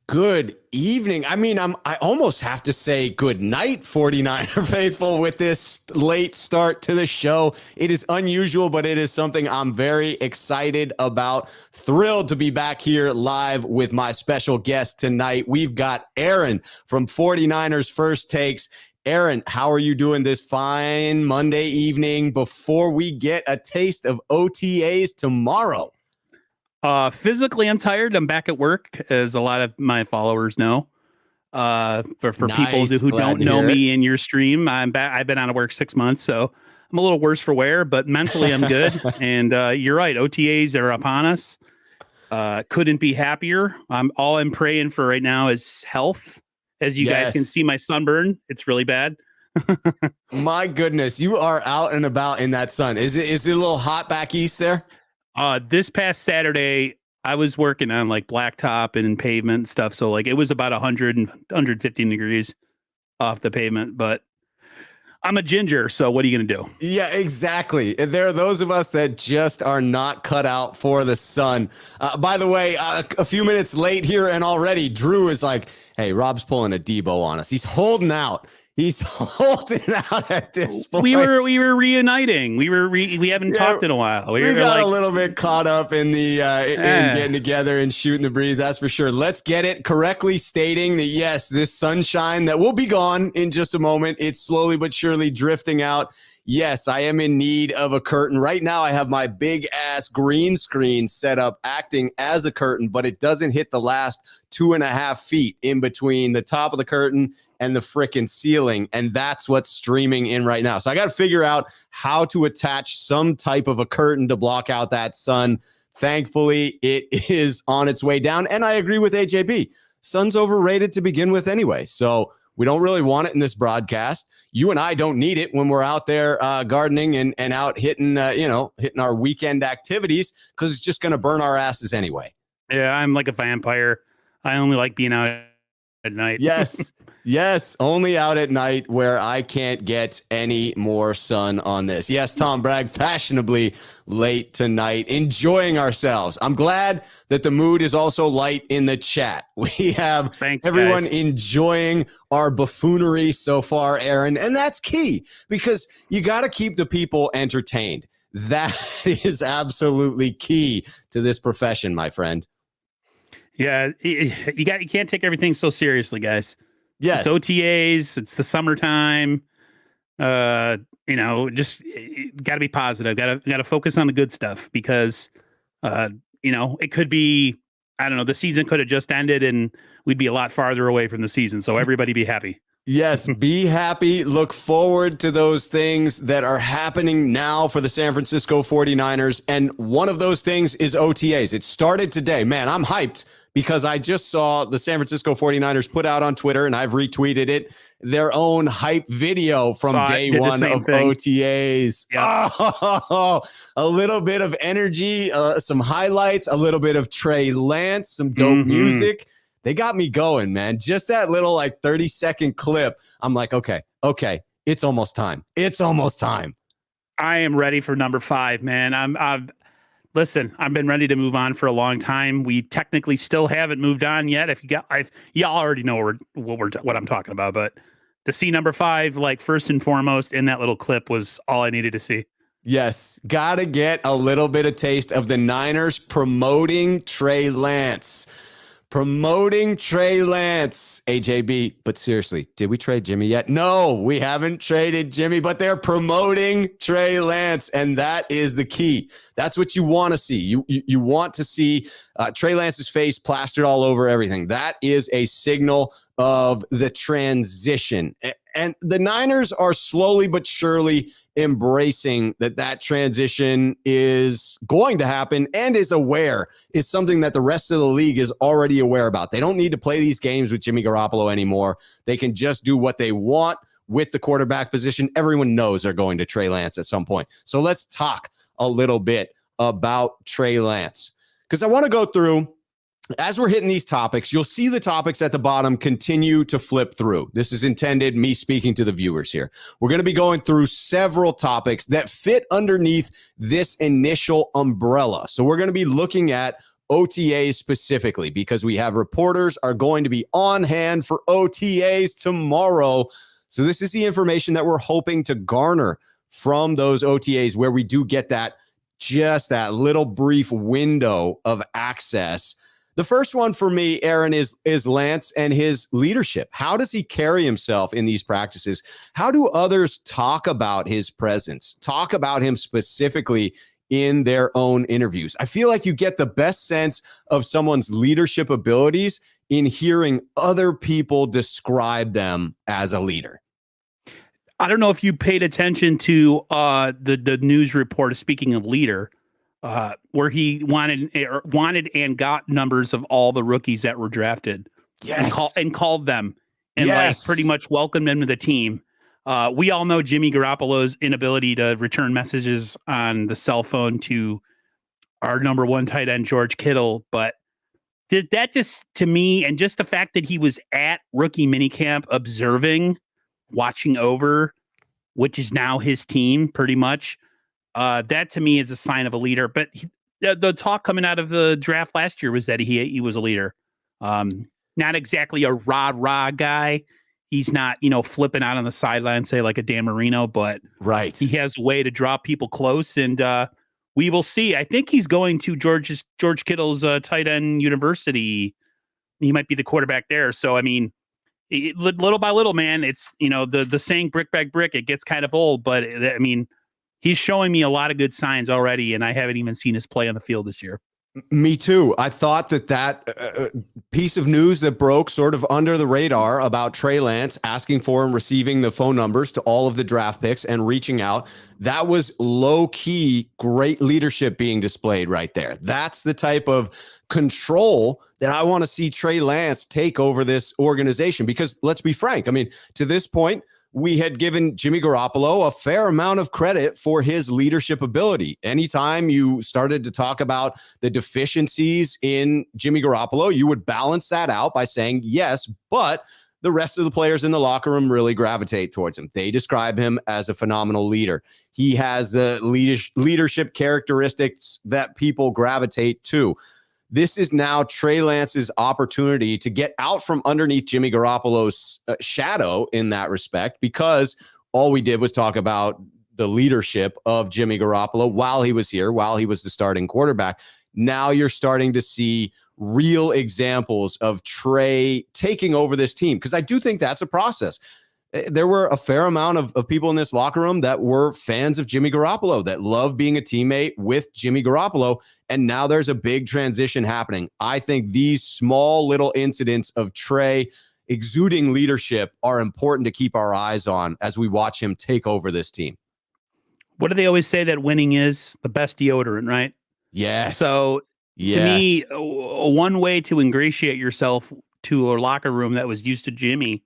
Good evening. I mean, I almost have to say good night, 49er faithful, with this late start to the show. It is unusual, but it is something I'm very excited about. Thrilled to be back here live with my special guest tonight. We've got Aaron from 49ers First Takes. Aaron, how are you doing this fine Monday evening before we get a taste of OTAs tomorrow? Physically, I'm tired. I'm back at work, as a lot of my followers know. For Nice. people who Glad don't to know hear me in your stream, I'm back. I've been out of work 6 months, so I'm a little worse for wear, but mentally I'm good. And you're right, OTAs are upon us. Couldn't be happier. All I'm praying for right now is health. As you guys can see, my sunburn, it's really bad. My goodness, you are out and about in that sun. Is it a little hot back east there? This past Saturday, I was working on like blacktop and pavement and stuff. So like it was about 100 and 115 degrees off the pavement, but I'm a ginger. So what are you going to do? Yeah, exactly. There are those of us that just are not cut out for the sun. By the way, a few minutes late here and already Drew is like, hey, Rob's pulling a Deebo on us. He's holding out. He's holding out at this point. We were reuniting. We haven't talked in a while. We got a little bit caught up in the in getting together and shooting the breeze. That's for sure. Let's get it correctly stating that yes, this sunshine that will be gone in just a moment. It's slowly but surely drifting out. Yes, I am in need of a curtain. Right now, I have my big ass green screen set up acting as a curtain, but it doesn't hit the last 2.5 feet in between the top of the curtain and the frickin' ceiling. And that's what's streaming in right now. So I got to figure out how to attach some type of a curtain to block out that sun. Thankfully, it is on its way down. And I agree with AJB. Sun's overrated to begin with anyway. So we don't really want it in this broadcast. You and I don't need it when we're out there gardening and out hitting our weekend activities, because it's just going to burn our asses anyway. Yeah, I'm like a vampire. I only like being out at night. Yes, only out at night where I can't get any more sun on this. Yes, Tom Bragg, fashionably late tonight, enjoying ourselves. I'm glad that the mood is also light in the chat. We have everyone enjoying our buffoonery so far, Aaron, and that's key because you got to keep the people entertained. That is absolutely key to this profession, my friend. Yeah, you can't take everything so seriously, guys. Yes. It's OTAs, it's the summertime. Just got to be positive. Got to focus on the good stuff because it could be, I don't know, the season could have just ended and we'd be a lot farther away from the season. So everybody be happy. Yes, be happy. Look forward to those things that are happening now for the San Francisco 49ers. And one of those things is OTAs. It started today. Man, I'm hyped because I just saw the San Francisco 49ers put out on Twitter, and I've retweeted it, their own hype video from day one of OTAs. Yep. Oh, a little bit of energy, some highlights, a little bit of Trey Lance, some dope music. They got me going, man. Just that little 30-second clip. I'm like, okay, it's almost time. It's almost time. I am ready for number 5, man. Listen, I've been ready to move on for a long time. We technically still haven't moved on yet. Y'all already know what I'm talking about, but to see number 5, first and foremost in that little clip was all I needed to see. Yes, gotta get a little bit of taste of the Niners promoting Trey Lance. AJB. But seriously, did we trade Jimmy yet? No, we haven't traded Jimmy, but they're promoting Trey Lance, and that is the key. That's what you want to see. You want to see Trey Lance's face plastered all over everything. That is a signal of the transition. And the Niners are slowly but surely embracing that transition is going to happen and is something that the rest of the league is already aware about. They don't need to play these games with Jimmy Garoppolo anymore. They can just do what they want with the quarterback position. Everyone knows they're going to Trey Lance at some point. So let's talk a little bit about Trey Lance, because I want to go through. As we're hitting these topics, you'll see the topics at the bottom continue to flip through. This is intended, me speaking to the viewers here. We're going to be going through several topics that fit underneath this initial umbrella. So we're going to be looking at OTAs specifically, because we have reporters are going to be on hand for OTAs tomorrow. So this is the information that we're hoping to garner from those OTAs, where we do get just that little brief window of access. The first one for me, Aaron, is Lance and his leadership. How does he carry himself in these practices? How do others talk about his presence, talk about him specifically in their own interviews? I feel like you get the best sense of someone's leadership abilities in hearing other people describe them as a leader. I don't know if you paid attention to the news report, speaking of leader, where he wanted and got numbers of all the rookies that were drafted. Yes. And called them and yes. like pretty much welcomed them to the team. We all know Jimmy Garoppolo's inability to return messages on the cell phone to our number one tight end, George Kittle. But did that just, to me, and just the fact that he was at rookie minicamp observing, watching over, which is now his team pretty much, that to me is a sign of a leader. But the talk coming out of the draft last year was that he was a leader. Not exactly a rah guy. He's not, flipping out on the sideline, say like a Dan Marino, but right. He has a way to draw people close, and we will see. I think he's going to George Kittle's tight end university. He might be the quarterback there. So, I mean, little by little, man, it's, the saying brick by brick, it gets kind of old, but I mean, he's showing me a lot of good signs already, and I haven't even seen his play on the field this year. Me too. I thought that piece of news that broke sort of under the radar about Trey Lance asking for and receiving the phone numbers to all of the draft picks and reaching out, that was low-key great leadership being displayed right there. That's the type of control that I want to see Trey Lance take over this organization, because let's be frank, I mean, to this point, we had given Jimmy Garoppolo a fair amount of credit for his leadership ability. Anytime you started to talk about the deficiencies in Jimmy Garoppolo, you would balance that out by saying, yes, but the rest of the players in the locker room really gravitate towards him. They describe him as a phenomenal leader. He has the leadership characteristics that people gravitate to. This is now Trey Lance's opportunity to get out from underneath Jimmy Garoppolo's shadow in that respect, because all we did was talk about the leadership of Jimmy Garoppolo while he was here, while he was the starting quarterback. Now you're starting to see real examples of Trey taking over this team, because I do think that's a process. There were a fair amount of people in this locker room that were fans of Jimmy Garoppolo, that love being a teammate with Jimmy Garoppolo. And now there's a big transition happening. I think these small little incidents of Trey exuding leadership are important to keep our eyes on as we watch him take over this team. What do they always say that winning is? The best deodorant, right? Yes. So to me, one way to ingratiate yourself to a locker room that was used to Jimmy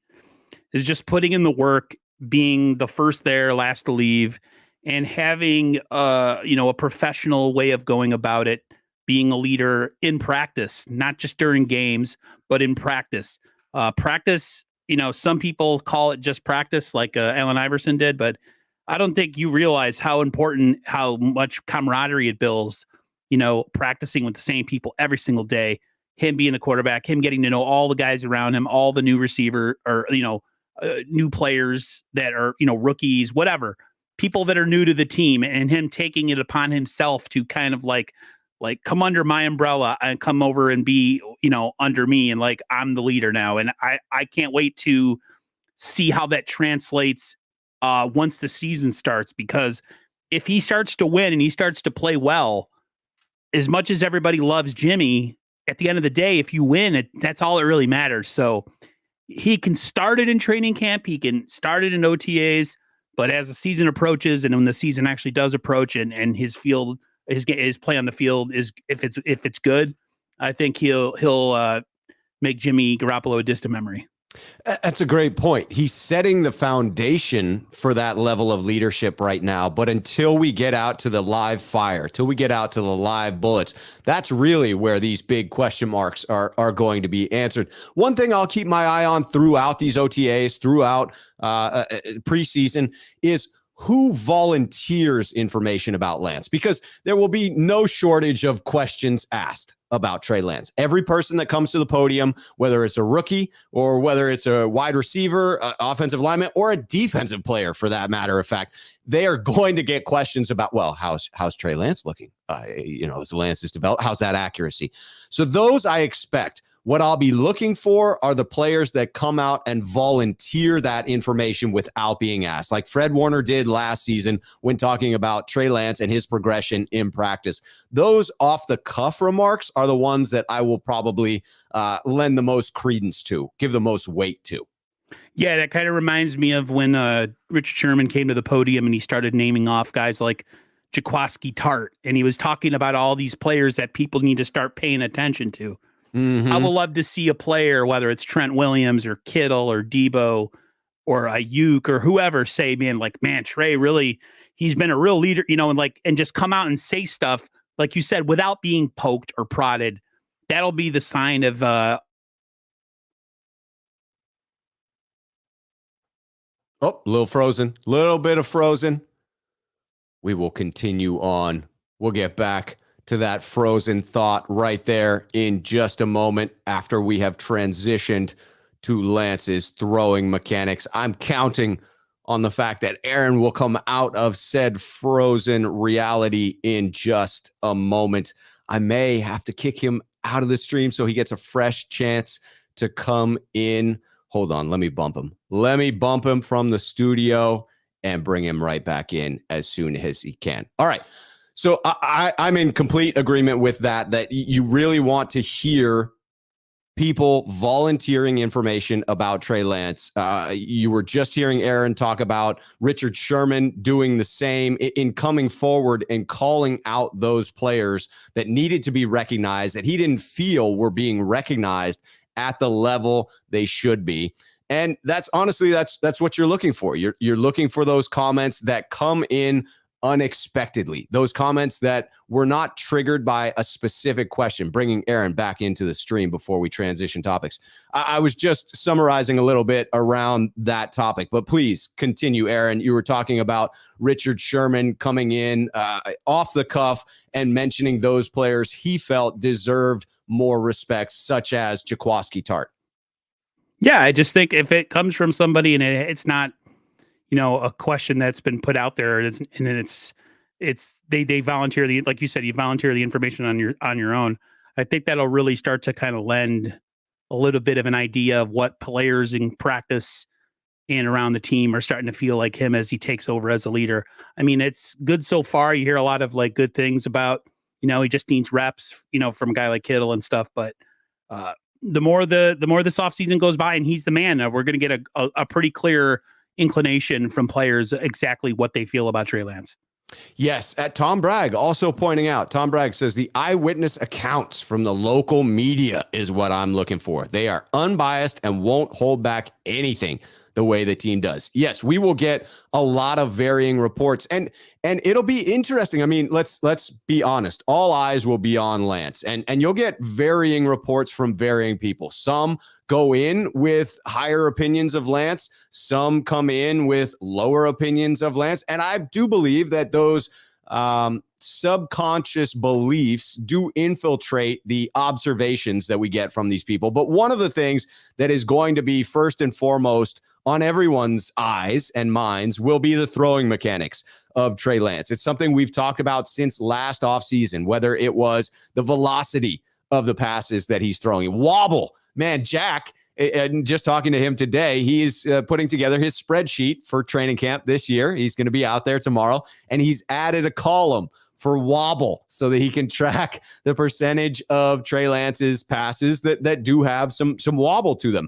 is just putting in the work, being the first there, last to leave, and having a professional way of going about it, being a leader in practice, not just during games, but in practice. Practice, some people call it just practice, like Allen Iverson did, but I don't think you realize how important, how much camaraderie it builds, practicing with the same people every single day, him being the quarterback, him getting to know all the guys around him, all the new receiver or, new players that are, rookies, whatever, people that are new to the team, and him taking it upon himself to kind of like come under my umbrella and come over and be, under me, and like, I'm the leader now. And I can't wait to see how that translates once the season starts, because if he starts to win and he starts to play well, as much as everybody loves Jimmy, at the end of the day, if you win, that's all that really matters. So he can start it in training camp. He can start it in OTAs, but as the season approaches, and when the season actually does approach, and his play on the field is, if it's good, I think he'll make Jimmy Garoppolo a distant memory. That's a great point. He's setting the foundation for that level of leadership right now. But until we get out to the live fire, till we get out to the live bullets, that's really where these big question marks are going to be answered. One thing I'll keep my eye on throughout these OTAs, throughout preseason, is who volunteers information about Lance, because there will be no shortage of questions asked about Trey Lance. Every person that comes to the podium, whether it's a rookie or whether it's a wide receiver, offensive lineman, or a defensive player for that matter of fact, they are going to get questions about, well, how's Trey Lance looking? As Lance is developed, how's that accuracy? So those I expect. What I'll be looking for are the players that come out and volunteer that information without being asked, like Fred Warner did last season when talking about Trey Lance and his progression in practice. Those off-the-cuff remarks are the ones that I will probably lend the most credence to, give the most weight to. Yeah, that kind of reminds me of when Richard Sherman came to the podium and he started naming off guys like Jaquiski Tart, and he was talking about all these players that people need to start paying attention to. I would love to see a player, whether it's Trent Williams or Kittle or Deebo or Ayuk or whoever, say, man, Trey really, he's been a real leader, and just come out and say stuff, like you said, without being poked or prodded. That'll be the sign of little bit of frozen. We will continue on. We'll get back to that frozen thought right there in just a moment after we have transitioned to Lance's throwing mechanics. I'm counting on the fact that Aaron will come out of said frozen reality in just a moment. I may have to kick him out of the stream so he gets a fresh chance to come in. Hold on, let me bump him. Let me bump him from the studio and bring him right back in as soon as he can. All right. So I'm in complete agreement with that you really want to hear people volunteering information about Trey Lance. You were just hearing Aaron talk about Richard Sherman doing the same in coming forward and calling out those players that needed to be recognized, that he didn't feel were being recognized at the level they should be. And that's honestly, that's what you're looking for. You're looking for those comments that come in unexpectedly, those comments that were not triggered by a specific question. Bringing Aaron back into the stream before we transition topics. I was just summarizing a little bit around that topic, but please continue, Aaron. You were talking about Richard Sherman coming in off the cuff and mentioning those players he felt deserved more respect, such as Jaquiski Tart. Yeah, I just think if it comes from somebody and it's not, a question that's been put out there, and they volunteer like you said, you volunteer the information on your own. I think that'll really start to kind of lend a little bit of an idea of what players in practice and around the team are starting to feel like him as he takes over as a leader. I mean, it's good so far. You hear a lot of good things about, he just needs reps, from a guy like Kittle and stuff. But the more this offseason goes by and he's the man, we're going to get a pretty clear inclination from players exactly what they feel about Trey Lance. Yes, at Tom Bragg also pointing out, Tom Bragg says the eyewitness accounts from the local media is what I'm looking for. They are unbiased and won't hold back anything the way the team does. Yes, we will get a lot of varying reports, and it'll be interesting. I mean, let's be honest. All eyes will be on Lance, and you'll get varying reports from varying people. Some go in with higher opinions of Lance. Some come in with lower opinions of Lance. And I do believe that those subconscious beliefs do infiltrate the observations that we get from these people. But one of the things that is going to be first and foremost on everyone's eyes and minds will be the throwing mechanics of Trey Lance. It's something we've talked about since last offseason, whether it was the velocity of the passes that he's throwing. Wobble. Man, Jack, and just talking to him today, he's putting together his spreadsheet for training camp this year. He's going to be out there tomorrow, and he's added a column for wobble so that he can track the percentage of Trey Lance's passes that do have some wobble to them.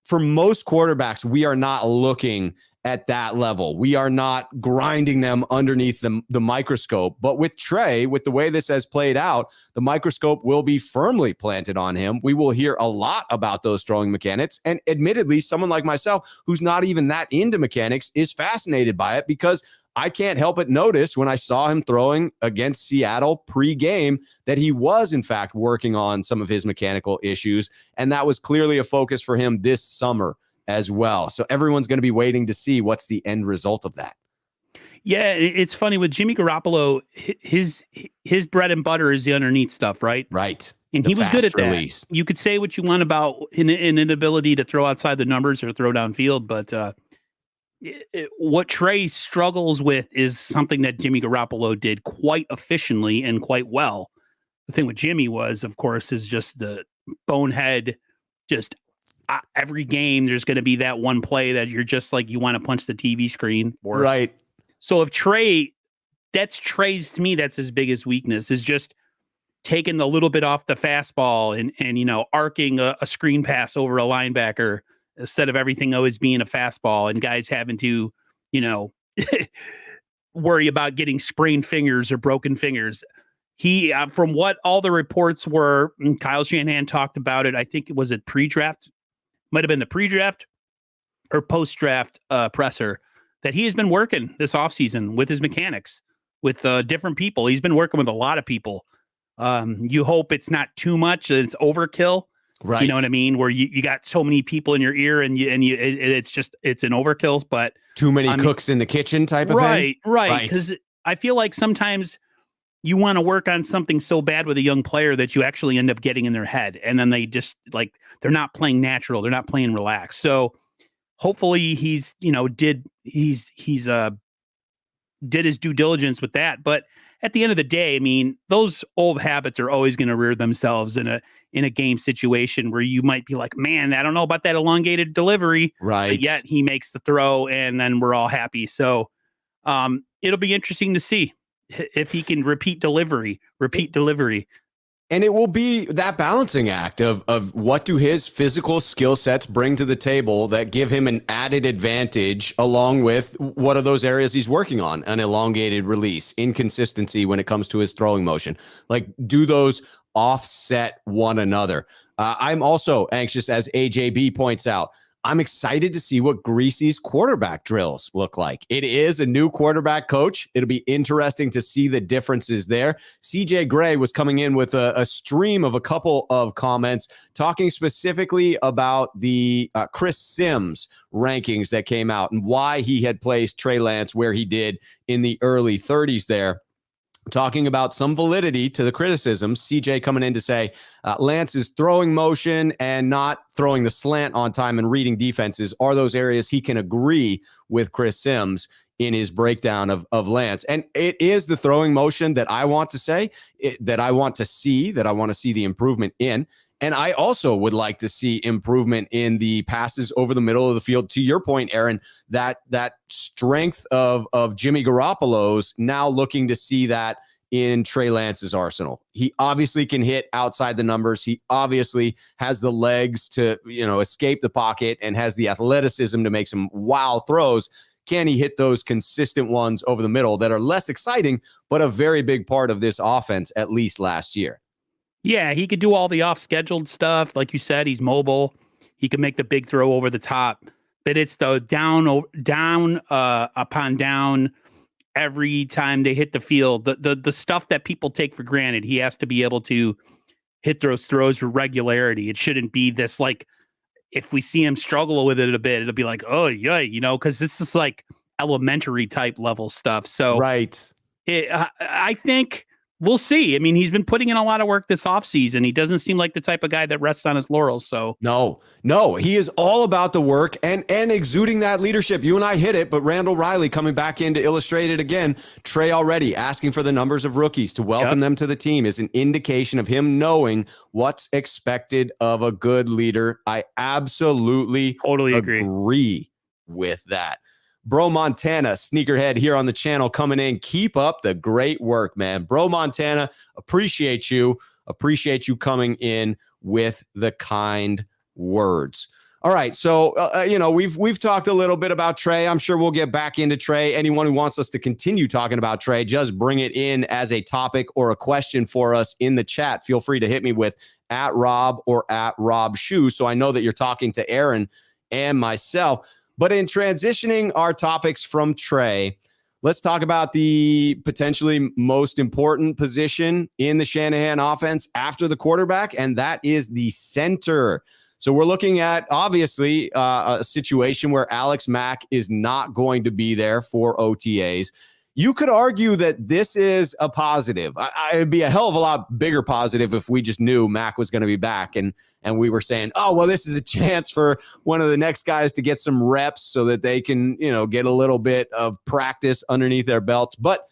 For most quarterbacks, we are not looking at that level. We are not grinding them underneath the microscope. But with Trey, with the way this has played out, the microscope will be firmly planted on him. We will hear a lot about those throwing mechanics. And admittedly, someone like myself, who's not even that into mechanics, is fascinated by it, because I can't help but notice when I saw him throwing against Seattle pre-game that he was, in fact, working on some of his mechanical issues. And that was clearly a focus for him this summer as well. So everyone's going to be waiting to see what's the end result of that. Yeah, it's funny with Jimmy Garoppolo, his bread and butter is the underneath stuff, right? Right. And he was good at release. that. You could say what you want about an inability to throw outside the numbers or throw downfield, but what Trey struggles with is something that Jimmy Garoppolo did quite efficiently and quite well. The thing with Jimmy was, of course, is just the bonehead, just every game there's going to be that one play that you're just like, you want to punch the TV screen for. Right. So if that's Trey's, to me, that's his biggest weakness, is just taking a little bit off the fastball and arcing a screen pass over a linebacker instead of everything always being a fastball and guys having to, worry about getting sprained fingers or broken fingers. He, from what all the reports were, and Kyle Shanahan talked about it, I think it was at pre-draft, might have been the pre-draft or post-draft presser, that he has been working this offseason with his mechanics, with different people. He's been working with a lot of people. You hope it's not too much, that it's overkill. Right. You know what I mean? Where you got so many people in your ear and it's an overkill, but too many cooks in the kitchen type of thing. Right. Because I feel like sometimes you want to work on something so bad with a young player that you actually end up getting in their head. And then they just they're not playing natural. They're not playing relaxed. So hopefully he's did his due diligence with that. But at the end of the day, I mean, those old habits are always going to rear themselves in a game situation where you might be like, man, I don't know about that elongated delivery. Right. But yet he makes the throw and then we're all happy. So it'll be interesting to see if he can repeat delivery. And it will be that balancing act of what do his physical skill sets bring to the table that give him an added advantage, along with what are those areas he's working on? An elongated release, inconsistency when it comes to his throwing motion. Like, do those offset one another? I'm also anxious, as AJB points out, I'm excited to see what Greasy's quarterback drills look like. It is a new quarterback coach. It'll be interesting to see the differences there. CJ Gray was coming in with a stream of a couple of comments talking specifically about the Chris Sims rankings that came out and why he had placed Trey Lance where he did in the early 30s there. Talking about some validity to the criticism, CJ coming in to say Lance's throwing motion and not throwing the slant on time and reading defenses are those areas he can agree with Chris Sims in his breakdown of Lance. And it is the throwing motion that I want to say, that I want to see the improvement in. And I also would like to see improvement in the passes over the middle of the field. To your point, Aaron, that strength of Jimmy Garoppolo's, now looking to see that in Trey Lance's arsenal. He obviously can hit outside the numbers. He obviously has the legs to, escape the pocket and has the athleticism to make some wild throws. Can he hit those consistent ones over the middle that are less exciting, but a very big part of this offense, at least last year? Yeah, he could do all the off-scheduled stuff. Like you said, he's mobile. He can make the big throw over the top. But it's the down upon down every time they hit the field. The stuff that people take for granted, he has to be able to hit those throws with regularity. It shouldn't be this, like, if we see him struggle with it a bit, it'll be like, oh, yeah, because this is like elementary type level stuff. So right. I think we'll see. I mean, he's been putting in a lot of work this offseason. He doesn't seem like the type of guy that rests on his laurels. So no, he is all about the work and exuding that leadership. You and I hit it, but Randall Riley coming back in to illustrate it again. Trey already asking for the numbers of rookies to welcome them to the team is an indication of him knowing what's expected of a good leader. I absolutely totally agree with that. Bro Montana, sneakerhead here on the channel coming in. Keep up the great work, man. Bro Montana, appreciate you. Appreciate you coming in with the kind words. All right, so we've talked a little bit about Trey. I'm sure we'll get back into Trey. Anyone who wants us to continue talking about Trey, just bring it in as a topic or a question for us in the chat. Feel free to hit me with @Rob or @Rob Schuh, so I know that you're talking to Aaron and myself. But in transitioning our topics from Trey, let's talk about the potentially most important position in the Shanahan offense after the quarterback, and that is the center. So we're looking at, obviously, a situation where Alex Mack is not going to be there for OTAs. You could argue that this is a positive. It'd be a hell of a lot bigger positive if we just knew Mack was going to be back and we were saying, oh, well, this is a chance for one of the next guys to get some reps so that they can, get a little bit of practice underneath their belts. But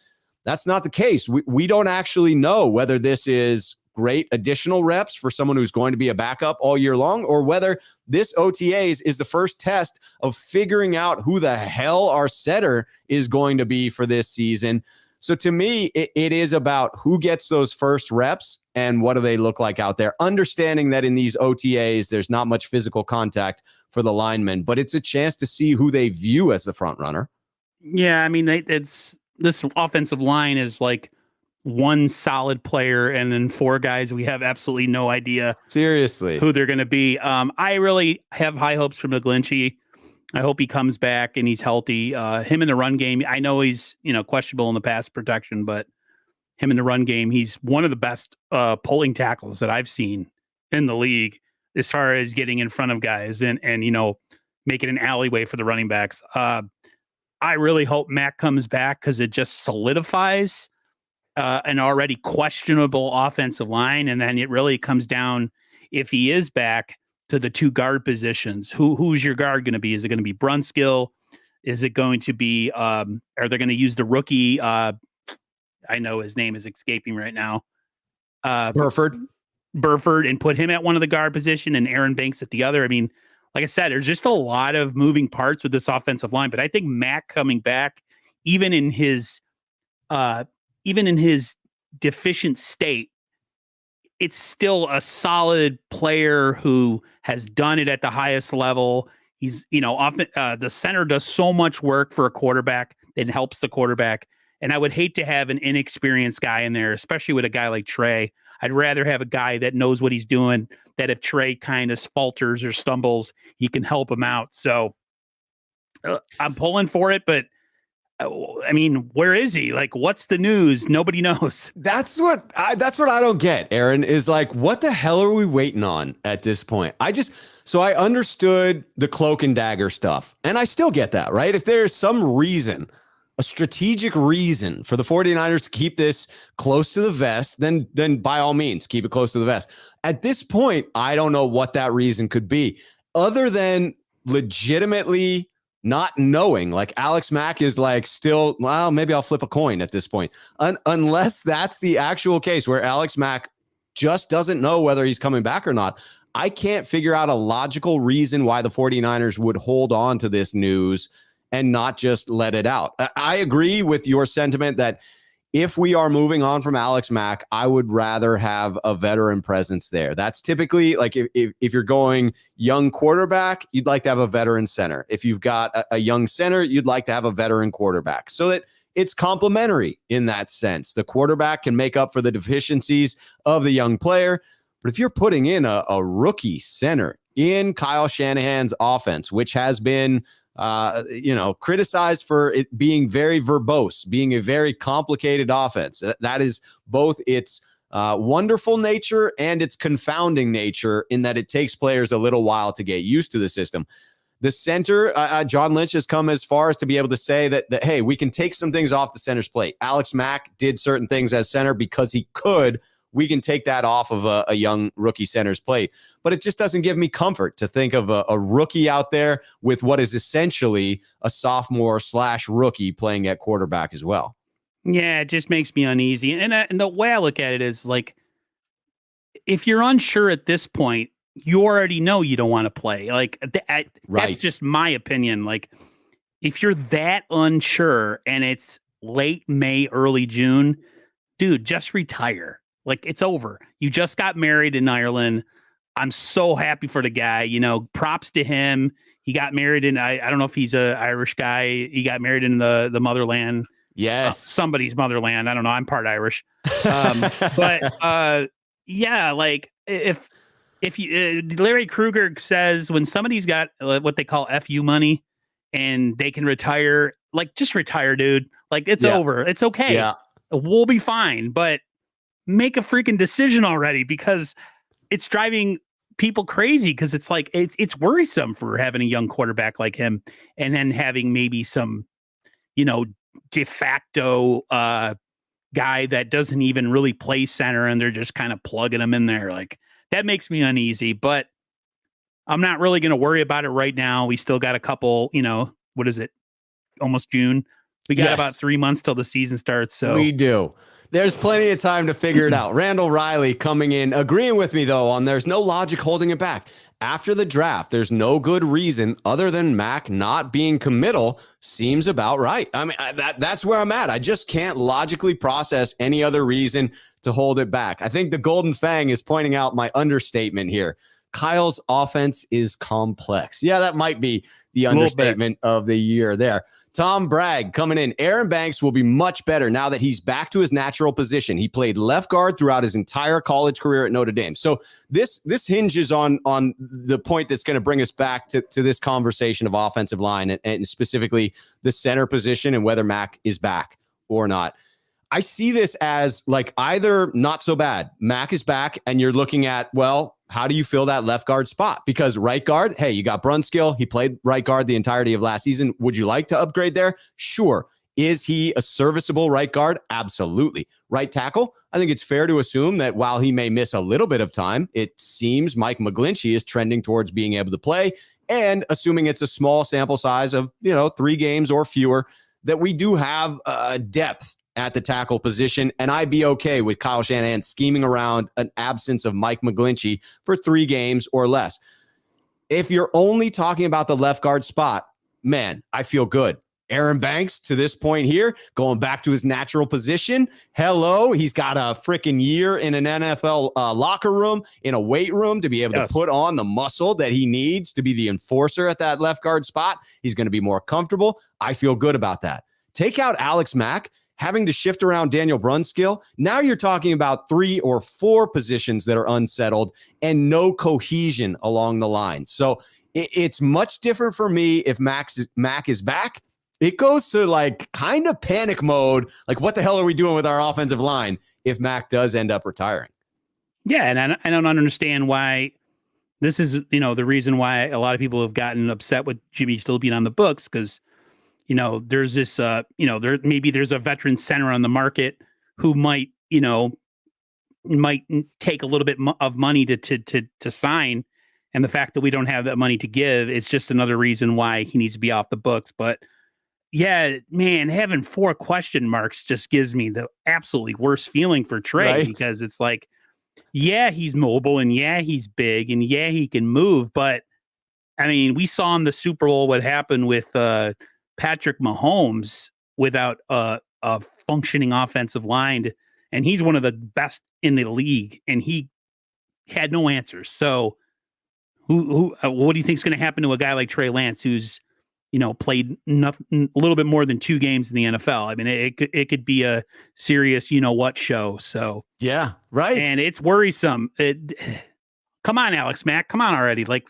that's not the case. We don't actually know whether this is great additional reps for someone who's going to be a backup all year long, or whether this OTAs is the first test of figuring out who the hell our setter is going to be for this season. So to me, it is about who gets those first reps and what do they look like out there, understanding that in these OTAs, there's not much physical contact for the linemen, but it's a chance to see who they view as the front runner. Yeah, I mean, it's this offensive line is like one solid player and then four guys we have absolutely no idea seriously who they're going to be. I really have high hopes for McGlinchey. I hope he comes back and he's healthy. Him in the run game, I know he's questionable in the pass protection, but him in the run game, he's one of the best pulling tackles that I've seen in the league as far as getting in front of guys and making an alleyway for the running backs. I really hope Mack comes back because it just solidifies an already questionable offensive line. And then it really comes down, if he is back, to the two guard positions. Who's your guard going to be? Is it going to be Brunskill? Is it going to be, are they going to use the rookie? I know his name is escaping right now. Burford, and put him at one of the guard position and Aaron Banks at the other. I mean, like I said, there's just a lot of moving parts with this offensive line, but I think Mack coming back, even in his deficient state, it's still a solid player who has done it at the highest level. He's, often the center does so much work for a quarterback that helps the quarterback. And I would hate to have an inexperienced guy in there, especially with a guy like Trey. I'd rather have a guy that knows what he's doing, that if Trey kind of falters or stumbles, he can help him out. So I'm pulling for it, but I mean, where is he? Like, what's the news? Nobody knows. That's what I don't get, Aaron, is like, what the hell are we waiting on at this point? So I understood the cloak and dagger stuff, and I still get that, right? If there's some reason, a strategic reason for the 49ers to keep this close to the vest, then by all means, keep it close to the vest. At this point, I don't know what that reason could be, other than legitimately not knowing. Like, Alex Mack is like still, well, maybe I'll flip a coin at this point. Unless that's the actual case where Alex Mack just doesn't know whether he's coming back or not. I can't figure out a logical reason why the 49ers would hold on to this news and not just let it out. I agree with your sentiment that if we are moving on from Alex Mack, I would rather have a veteran presence there. That's typically like if you're going young quarterback, you'd like to have a veteran center. If you've got a young center, you'd like to have a veteran quarterback so that it's complementary in that sense. The quarterback can make up for the deficiencies of the young player. But if you're putting in a rookie center in Kyle Shanahan's offense, which has been criticized for it being very verbose, being a very complicated offense. That is both its wonderful nature and its confounding nature, in that it takes players a little while to get used to the system. The center, John Lynch has come as far as to be able to say that, hey, we can take some things off the center's plate. Alex Mack did certain things as center because he could. We can take that off of a young rookie center's plate. But it just doesn't give me comfort to think of a rookie out there with what is essentially a sophomore/rookie playing at quarterback as well. Yeah, it just makes me uneasy. And the way I look at it is, like, if you're unsure at this point, you already know you don't want to play. Like, right. That's just my opinion. Like, if you're that unsure and it's late May, early June, dude, just retire. Like, it's over. You just got married in Ireland. I'm so happy for the guy. Props to him. He got married in, I don't know if he's an Irish guy. He got married in the motherland. Yes. Somebody's motherland. I don't know. I'm part Irish. But yeah, like, if you, Larry Krueger says when somebody's got what they call FU money and they can retire, like, just retire, dude. Like, it's over. It's okay. Yeah. We'll be fine. But make a freaking decision already, because it's driving people crazy because it's like it's worrisome for having a young quarterback like him and then having maybe some, de facto guy that doesn't even really play center and they're just kind of plugging him in there. Like that makes me uneasy, but I'm not really going to worry about it right now. We still got a couple, what is it? Almost June. We got about 3 months till the season starts. So we do. There's plenty of time to figure it out. Randall Riley coming in, agreeing with me, though, on there's no logic holding it back. After the draft, there's no good reason other than Mack not being committal. Seems about right. I mean, that's where I'm at. I just can't logically process any other reason to hold it back. I think the Golden Fang is pointing out my understatement here. Kyle's offense is complex. Yeah, that might be the understatement of the year there. Tom Bragg coming in. Aaron Banks will be much better now that he's back to his natural position. He played left guard throughout his entire college career at Notre Dame. So this hinges on the point that's going to bring us back to this conversation of offensive line and specifically the center position and whether Mack is back or not. I see this as like either not so bad. Mack is back and you're looking at, well, how do you fill that left guard spot? Because right guard, hey, you got Brunskill. He played right guard the entirety of last season. Would you like to upgrade there? Sure. Is he a serviceable right guard? Absolutely. Right tackle? I think it's fair to assume that while he may miss a little bit of time, it seems Mike McGlinchey is trending towards being able to play. And assuming it's a small sample size of, 3 games or fewer, that we do have depth at the tackle position, and I'd be okay with Kyle Shanahan scheming around an absence of Mike McGlinchey for 3 games or less. If you're only talking about the left guard spot, man, I feel good. Aaron Banks, to this point here, going back to his natural position. Hello, he's got a freaking year in an NFL locker room, in a weight room to be able to put on the muscle that he needs to be the enforcer at that left guard spot. He's going to be more comfortable. I feel good about that. Take out Alex Mack, having to shift around Daniel Brunskill. Now you're talking about 3 or 4 positions that are unsettled and no cohesion along the line. So it's much different for me if Mack is back. It goes to like kind of panic mode. Like, what the hell are we doing with our offensive line if Mack does end up retiring? Yeah, and I don't understand why this is, the reason why a lot of people have gotten upset with Jimmy still being on the books because there's this, there's a veteran center on the market who might take a little bit of money to sign. And the fact that we don't have that money to give, it's just another reason why he needs to be off the books. But yeah, man, having 4 question marks just gives me the absolutely worst feeling for Trey because it's like, yeah, he's mobile and yeah, he's big and yeah, he can move. But I mean, we saw in the Super Bowl what happened with, Patrick Mahomes without a functioning offensive line, and he's one of the best in the league, and he had no answers. So, what do you think is going to happen to a guy like Trey Lance, who's played a little bit more than 2 games in the NFL? I mean, it could be a serious what show. So yeah, right, and it's worrisome. Come on, Alex Mack, come on already, like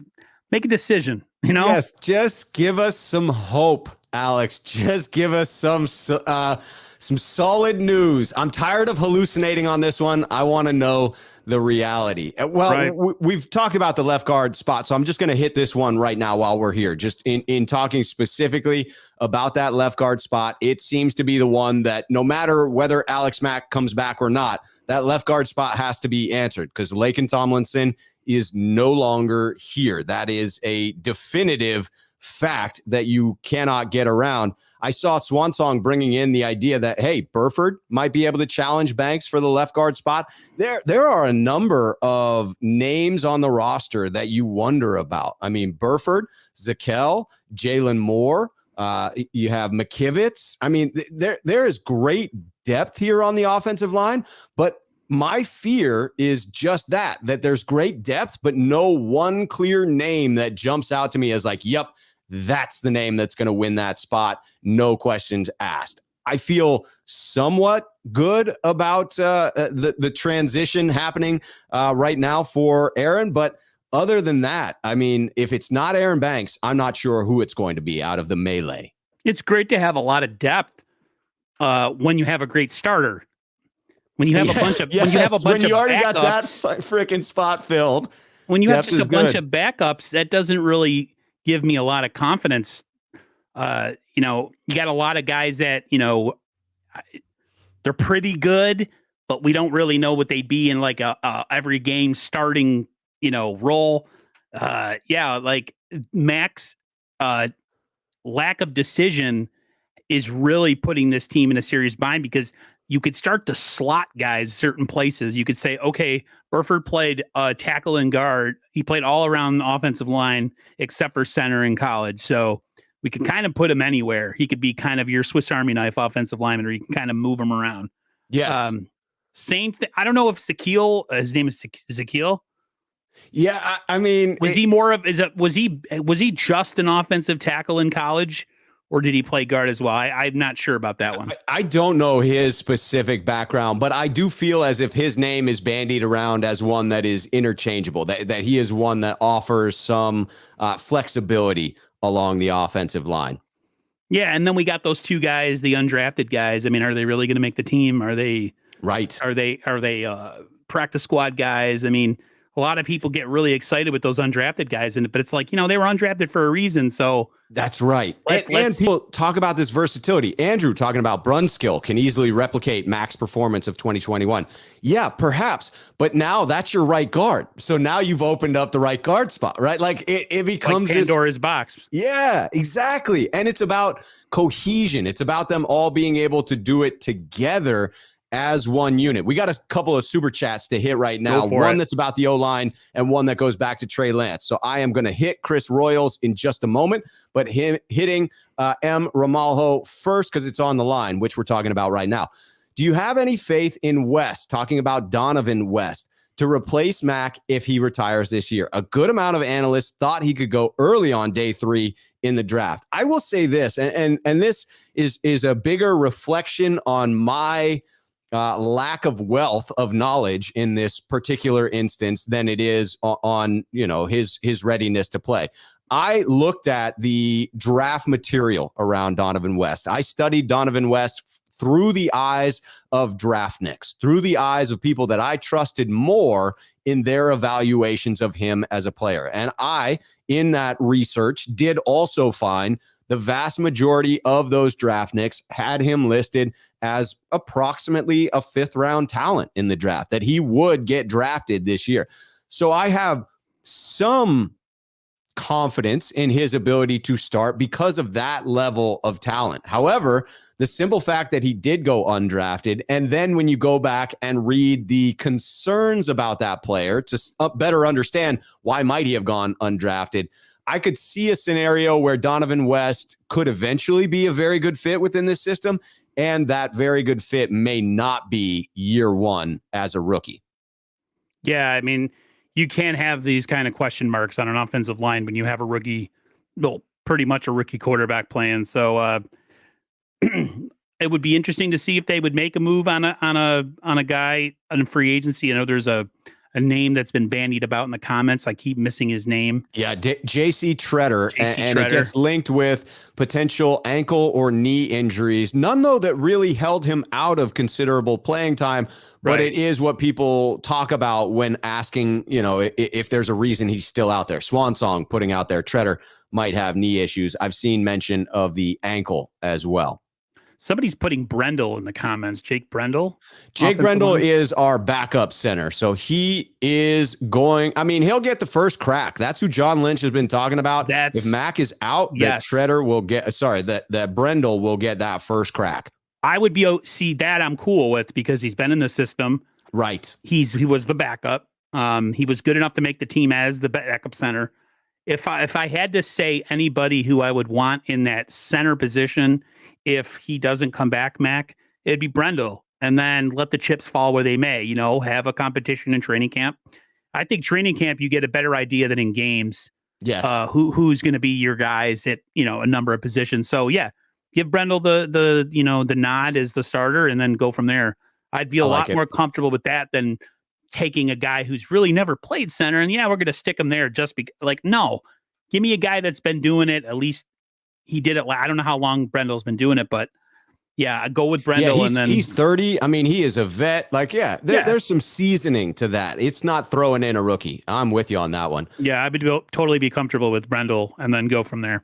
make a decision. Yes, just give us some hope. Alex, just give us some solid news. I'm tired of hallucinating on this one. I want to know the reality. Well, we've talked about the left guard spot, so I'm just going to hit this one right now while we're here. Just in talking specifically about that left guard spot, it seems to be the one that no matter whether Alex Mack comes back or not, that left guard spot has to be answered because Laken Tomlinson is no longer here. That is a definitive fact that you cannot get around. I saw Swansong bringing in the idea that, hey, Burford might be able to challenge Banks for the left guard spot. There are a number of names on the roster that you wonder about. I mean, Burford, Zakel, Jalen Moore, you have McKivitz. I mean, there is great depth here on the offensive line, but my fear is just that there's great depth, but no one clear name that jumps out to me as like, yep, that's the name that's going to win that spot. No questions asked. I feel somewhat good about the transition happening right now for Aaron. But other than that, I mean, if it's not Aaron Banks, I'm not sure who it's going to be out of the melee. It's great to have a lot of depth when you have a great starter. When you have a bunch of when you already got that freaking spot filled. when you have Depth just is a bunch good. of backups, that doesn't really give me a lot of confidence. You got a lot of guys that, they're pretty good, but we don't really know what they'd be in like a every game starting, role. Like Mack's lack of decision is really putting this team in a serious bind because you could start to slot guys certain places. You could say, okay, Burford played tackle and guard. He played all around the offensive line except for center in college. So we can kind of put him anywhere. He could be kind of your Swiss Army knife offensive lineman, or you can kind of move him around. Yes. Same thing. I don't know if his name is Shaquille. Yeah, I mean, Was he just an offensive tackle in college, or did he play guard as well? I'm not sure about that one. I don't know his specific background, but I do feel as if his name is bandied around as one that is interchangeable, that he is one that offers some flexibility along the offensive line. Yeah, and then we got those two guys, the undrafted guys. I mean, are they really going to make the team? Are they right? Are they practice squad guys? I mean, a lot of people get really excited with those undrafted guys, but it's like, they were undrafted for a reason. So that's right. And people talk about this versatility. Andrew talking about Brunskill can easily replicate Mack's performance of 2021. Yeah, perhaps. But now that's your right guard. So now you've opened up the right guard spot, right? Like it becomes like Pandora's box. Yeah, exactly. And it's about cohesion. It's about them all being able to do it together as one unit. We got a couple of super chats to hit right now. One that's about the O-line and one that goes back to Trey Lance. So I am going to hit Chris Royals in just a moment, but hitting M. Ramalho first because it's on the line, which we're talking about right now. Do you have any faith in West, talking about Donovan West, to replace Mack if he retires this year? A good amount of analysts thought he could go early on day 3 in the draft. I will say this, and this is a bigger reflection on my lack of wealth of knowledge in this particular instance than it is on his readiness to play. I looked at the draft material around Donovan West. I studied Donovan West through the eyes of draftniks, through the eyes of people that I trusted more in their evaluations of him as a player. And I, in that research, did also find the vast majority of those draftniks had him listed as approximately a 5th-round talent in the draft, that he would get drafted this year. So I have some confidence in his ability to start because of that level of talent. However, the simple fact that he did go undrafted, and then when you go back and read the concerns about that player to better understand why might he have gone undrafted, I could see a scenario where Donovan West could eventually be a very good fit within this system, and that very good fit may not be year 1 as a rookie. Yeah, I mean, you can't have these kind of question marks on an offensive line when you have a rookie, pretty much a rookie quarterback playing. So it would be interesting to see if they would make a move on a guy on free agency. I know there's a name that's been bandied about in the comments. I keep missing his name. Yeah, J.C. Tretter, and it gets linked with potential ankle or knee injuries. None, though, that really held him out of considerable playing time, but it is what people talk about when asking, if there's a reason he's still out there. Swan Song putting out there, Tretter might have knee issues. I've seen mention of the ankle as well. Somebody's putting Brendel in the comments. Jake Brendel? Jake Brendel is our backup center. So he is going, he'll get the first crack. That's who John Lynch has been talking about. If Mack is out, that Tretter will get, that Brendel will get that first crack. I would see that I'm cool with because he's been in the system. Right. He was the backup. He was good enough to make the team as the backup center. If I had to say anybody who I would want in that center position, if he doesn't come back, Mack, it'd be Brendel, and then let the chips fall where they may, have a competition in training camp. I think training camp, you get a better idea than in games. Yes. Who's going to be your guys at, a number of positions. So yeah, give Brendel the nod as the starter and then go from there. I'd be a lot more comfortable with that than taking a guy who's really never played center. And we're going to stick him there just because, no, give me a guy that's been doing it. At least he did it. I don't know how long Brendel's been doing it, but Yeah, go with Brendel, and then he's 30. I mean, he is a vet. Like, there's some seasoning to that. It's not throwing in a rookie. I'm with you on that one. Yeah, I would totally be comfortable with Brendel and then go from there.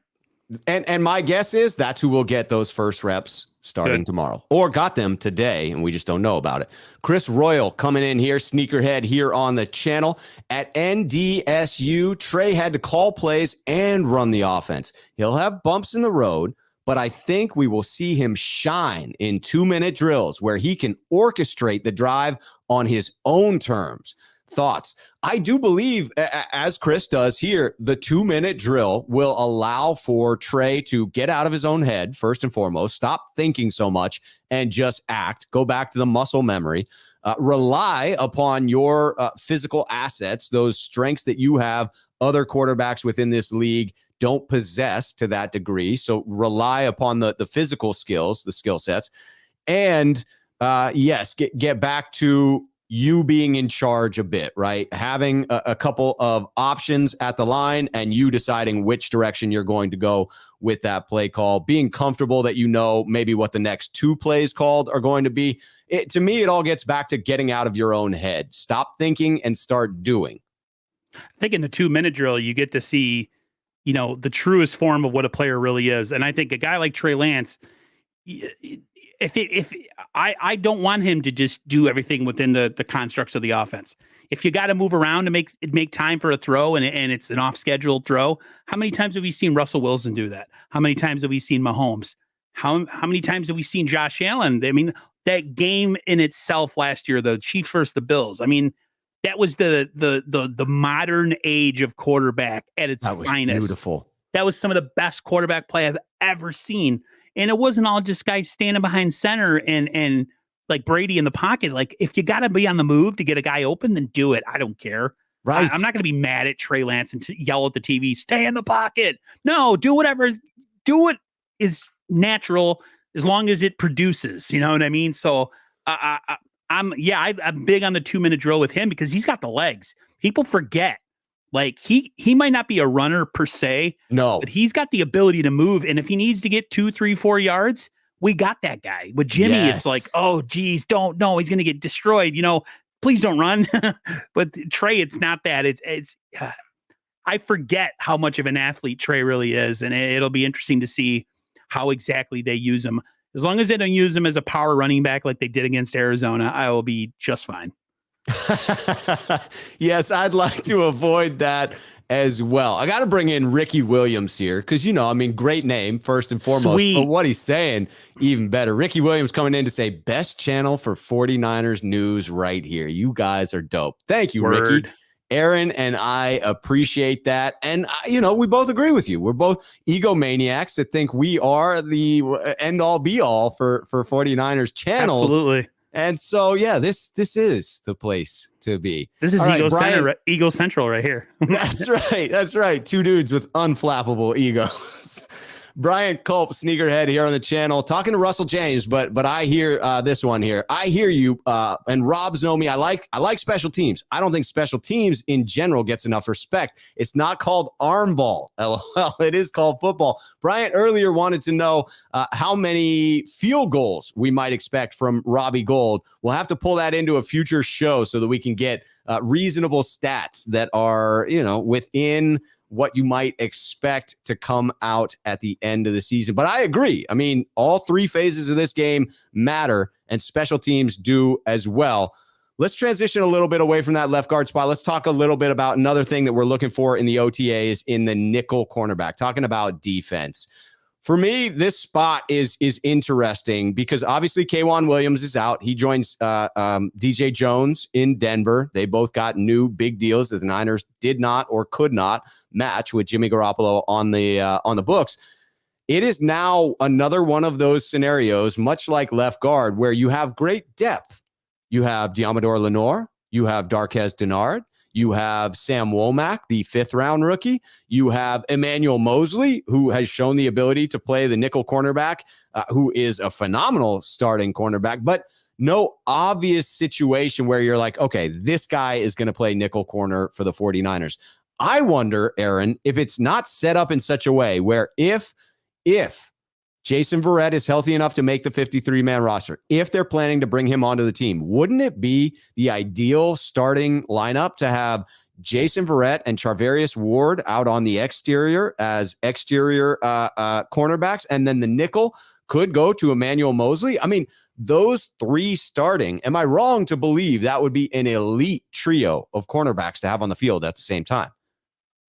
And my guess is that's who will get those first reps starting tomorrow, or got them today, and we just don't know about it. Chris Royal coming in here, sneakerhead here on the channel. At NDSU, Trey had to call plays and run the offense. He'll have bumps in the road, but I think we will see him shine in 2-minute drills where he can orchestrate the drive on his own terms. Thoughts? I do believe, as Chris does here, the 2-minute drill will allow for Trey to get out of his own head, first and foremost, stop thinking so much and just act, go back to the muscle memory, rely upon your physical assets, those strengths that you have other quarterbacks within this league don't possess to that degree. So rely upon the physical skills, the skill sets, and yes, get back to you being in charge a bit, right? Having a couple of options at the line and you deciding which direction you're going to go with that play call, being comfortable that you know maybe what the next 2 plays called are going to be. To me, it all gets back to getting out of your own head. Stop thinking and start doing. I think in the 2-minute drill, you get to see, the truest form of what a player really is. And I think a guy like Trey Lance, if I don't want him to just do everything within the constructs of the offense. If you got to move around to make time for a throw and it's an off-scheduled throw, how many times have we seen Russell Wilson do that? How many times have we seen Mahomes? How many times have we seen Josh Allen? I mean, that game in itself last year, the Chiefs versus the Bills. I mean, that was the modern age of quarterback at its finest. Beautiful. That was some of the best quarterback play I've ever seen. And it wasn't all just guys standing behind center and like Brady in the pocket. Like, if you got to be on the move to get a guy open, then do it. I don't care. Right. I'm not going to be mad at Trey Lance and yell at the TV, stay in the pocket. No, do whatever. Do what is natural as long as it produces. You know what I mean? So I'm big on the 2-minute drill with him because he's got the legs. People forget. Like, he might not be a runner per se, no, but he's got the ability to move. And if he needs to get 2, 3, 4 yards, we got that guy. With Jimmy, It's like, oh, geez, he's going to get destroyed. Please don't run. But Trey, it's not that. It's I forget how much of an athlete Trey really is, and it'll be interesting to see how exactly they use him. As long as they don't use him as a power running back like they did against Arizona, I will be just fine. Yes, I'd like to avoid that as well. I got to bring in Ricky Williams here because, great name, first and foremost. Sweet. But what he's saying, even better. Ricky Williams coming in to say, best channel for 49ers news right here. You guys are dope. Thank you, Word. Ricky. Aaron and I appreciate that. And, we both agree with you. We're both egomaniacs that think we are the end all be all for 49ers channels. Absolutely. And so, yeah, this is the place to be. This is Ego Central right here. That's right. That's right. 2 dudes with unflappable egos. Brian Culp, sneakerhead here on the channel, talking to Russell James, but I hear this one here. I hear you, and Rob's know me. I like special teams. I don't think special teams in general gets enough respect. It's not called arm ball. LOL. It is called football. Brian earlier wanted to know how many field goals we might expect from Robbie Gould. We'll have to pull that into a future show so that we can get reasonable stats that are, within what you might expect to come out at the end of the season. But I agree. I mean, all 3 phases of this game matter, and special teams do as well. Let's transition a little bit away from that left guard spot. Let's talk a little bit about another thing that we're looking for in the OTAs in the nickel cornerback, talking about defense. For me, this spot is interesting because obviously K'Wan Williams is out. He joins DJ Jones in Denver. They both got new big deals that the Niners did not or could not match with Jimmy Garoppolo on the books. It is now another one of those scenarios, much like left guard, where you have great depth. You have Diamador Lenore. You have Darquez Dennard. You have Sam Womack, the 5th-round rookie. You have Emmanuel Mosley, who has shown the ability to play the nickel cornerback, who is a phenomenal starting cornerback, but no obvious situation where you're like, okay, this guy is going to play nickel corner for the 49ers. I wonder, Aaron, if it's not set up in such a way where if Jason Verrett is healthy enough to make the 53-man roster. If they're planning to bring him onto the team, wouldn't it be the ideal starting lineup to have Jason Verrett and Charvarius Ward out on the exterior as exterior cornerbacks, and then the nickel could go to Emmanuel Mosley? I mean, those three starting, am I wrong to believe that would be an elite trio of cornerbacks to have on the field at the same time?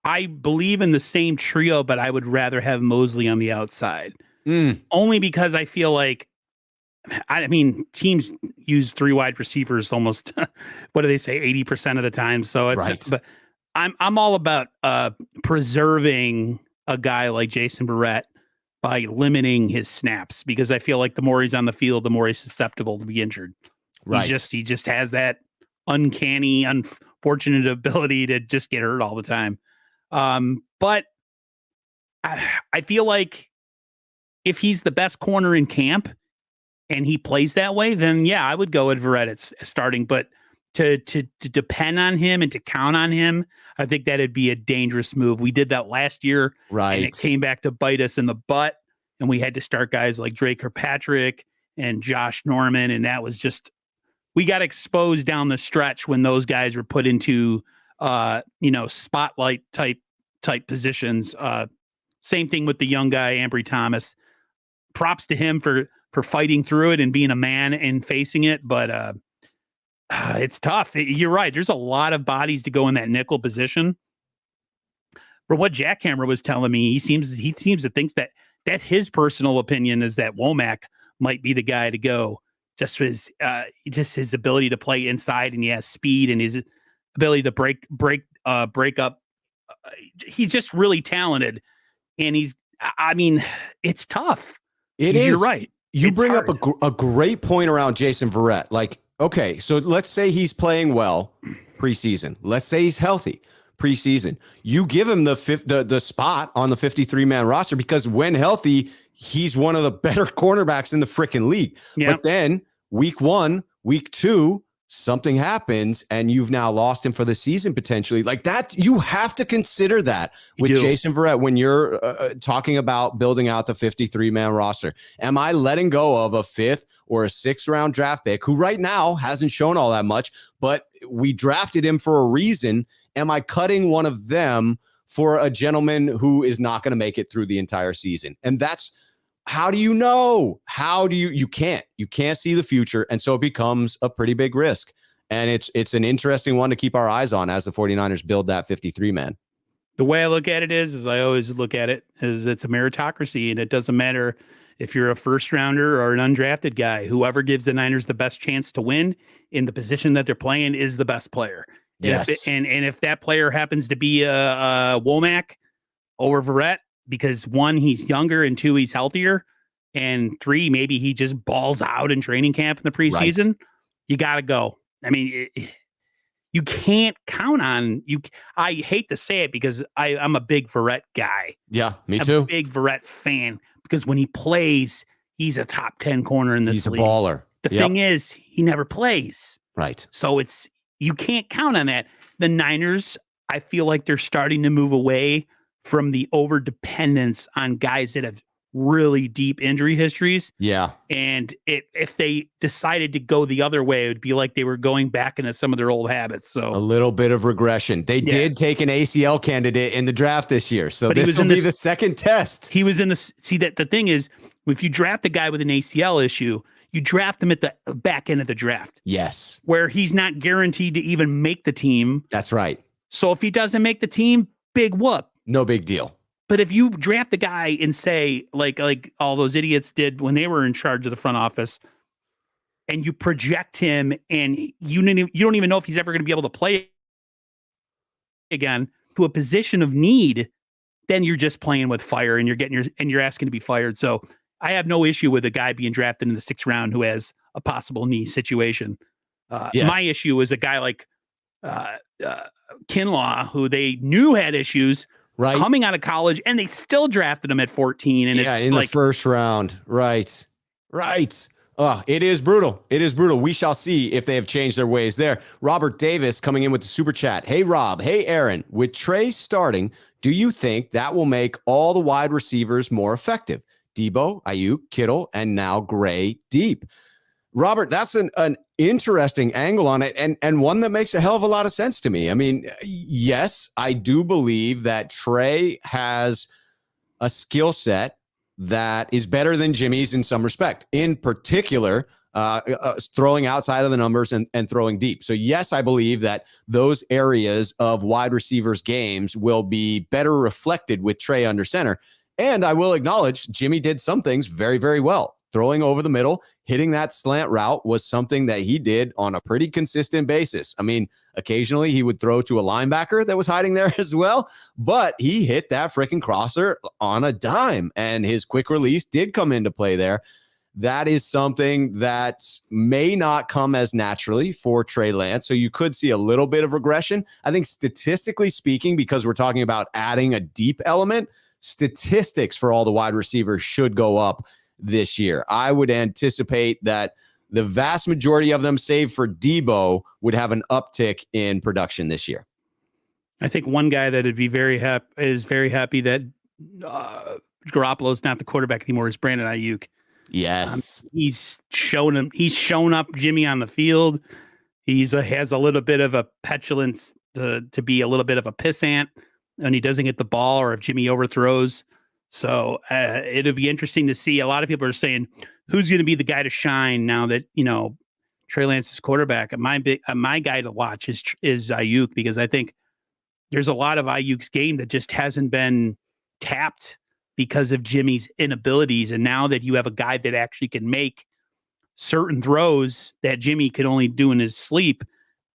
I believe in the same trio, but I would rather have Mosley on the outside. Only because I feel like, I mean, teams use three wide receivers almost, what do they say, 80% of the time. So it's, right. But I'm all about preserving a guy like Jason Verrett by limiting his snaps, because I feel like the more he's on the field, the more he's susceptible to be injured. Right. He just has that uncanny, unfortunate ability to just get hurt all the time. But I feel like if he's the best corner in camp and he plays that way, then yeah, I would go with Verrett as starting. But to depend on him and to count on him, I think that'd be a dangerous move. We did that last year, right? And it came back to bite us in the butt, and we had to start guys like Drake Kirkpatrick and Josh Norman, and that was just, we got exposed down the stretch when those guys were put into spotlight type positions. Same thing with the young guy Ambry Thomas. Props to him for fighting through it and being a man and facing it, but it's tough. You're right. There's a lot of bodies to go in that nickel position. For what Jackhammer was telling me, he seems to think that his personal opinion is that Womack might be the guy to go. Just his ability to play inside, and he has speed, and his ability to break up. He's just really talented, and it's tough. You're right. You bring up a great point around Jason Verrett. Like, okay, so let's say he's playing well preseason. Let's say he's healthy preseason. You give him the spot on the 53-man roster, because when healthy, he's one of the better cornerbacks in the freaking league. Yep. But then week 1, week 2, something happens and you've now lost him for the season potentially. Like that, you have to consider that with Jason Verrett when you're talking about building out the 53-man roster. Am I letting go of a 5th or a 6th round draft pick who right now hasn't shown all that much, but we drafted him for a reason? Am I cutting one of them for a gentleman who is not going to make it through the entire season? And that's, how do you know? You can't see the future. And so it becomes a pretty big risk. And it's an interesting one to keep our eyes on as the 49ers build that 53-man. The way I look at it is I always look at it as it's a meritocracy, and it doesn't matter if you're a first rounder or an undrafted guy. Whoever gives the Niners the best chance to win in the position that they're playing is the best player. Yes. And if that player happens to be a Womack over Verrett, because 1, he's younger, and 2, he's healthier, and 3, maybe he just balls out in training camp in the preseason, right, you got to go. I mean, you can't count on you. I hate to say it because I'm a big Verrett guy. Yeah, me too. A big Verrett fan, because when he plays, he's a top 10 corner in this league. He's a baller. The thing is, he never plays. Right. So you can't count on that. The Niners, I feel like they're starting to move away from the over dependence on guys that have really deep injury histories. Yeah. And if they decided to go the other way, it would be like they were going back into some of their old habits. So a little bit of regression. They did take an ACL candidate in the draft this year. So this will be the second test. He was in that the thing is, if you draft a guy with an ACL issue, you draft him at the back end of the draft. Yes. Where he's not guaranteed to even make the team. That's right. So if he doesn't make the team, big whoop. No big deal. But if you draft the guy and say, like all those idiots did when they were in charge of the front office, and you project him, and you don't even know if he's ever going to be able to play again, to a position of need, then you're just playing with fire, and you're asking to be fired. So I have no issue with a guy being drafted in the 6th round who has a possible knee situation. My issue is a guy like Kinlaw, who they knew had issues. Right. Coming out of college, and they still drafted him at 14. And it's in the first round. Right. Oh, it is brutal. We shall see if they have changed their ways there. Robert Davis coming in with the super chat. Hey, Rob. Hey, Aaron. With Trey starting, do you think that will make all the wide receivers more effective? Deebo, Ayuk, Kittle, and now Gray deep. Robert, that's an interesting angle on it, and one that makes a hell of a lot of sense to me. I mean, yes, I do believe that Trey has a skill set that is better than Jimmy's in some respect, in particular, throwing outside of the numbers and throwing deep. So yes, I believe that those areas of wide receivers' games will be better reflected with Trey under center. And I will acknowledge Jimmy did some things very, very well. Throwing over the middle, hitting that slant route was something that he did on a pretty consistent basis. I mean, occasionally he would throw to a linebacker that was hiding there as well, but he hit that freaking crosser on a dime, and his quick release did come into play there. That is something that may not come as naturally for Trey Lance. So you could see a little bit of regression. I think statistically speaking, because we're talking about adding a deep element, statistics for all the wide receivers should go up this year. I would anticipate that the vast majority of them, save for Deebo, would have an uptick in production this year. I think one guy that would be very happy that Garoppolo's not the quarterback anymore is Brandon Ayuk. Yes, he's shown up Jimmy on the field. Has a little bit of a petulance to be a little bit of a pissant, and he doesn't get the ball or if Jimmy overthrows. So it'll be interesting to see. A lot of people are saying, who's going to be the guy to shine now that, Trey Lance is quarterback? My guy to watch is Ayuk, because I think there's a lot of Ayuk's game that just hasn't been tapped because of Jimmy's inabilities. And now that you have a guy that actually can make certain throws that Jimmy could only do in his sleep,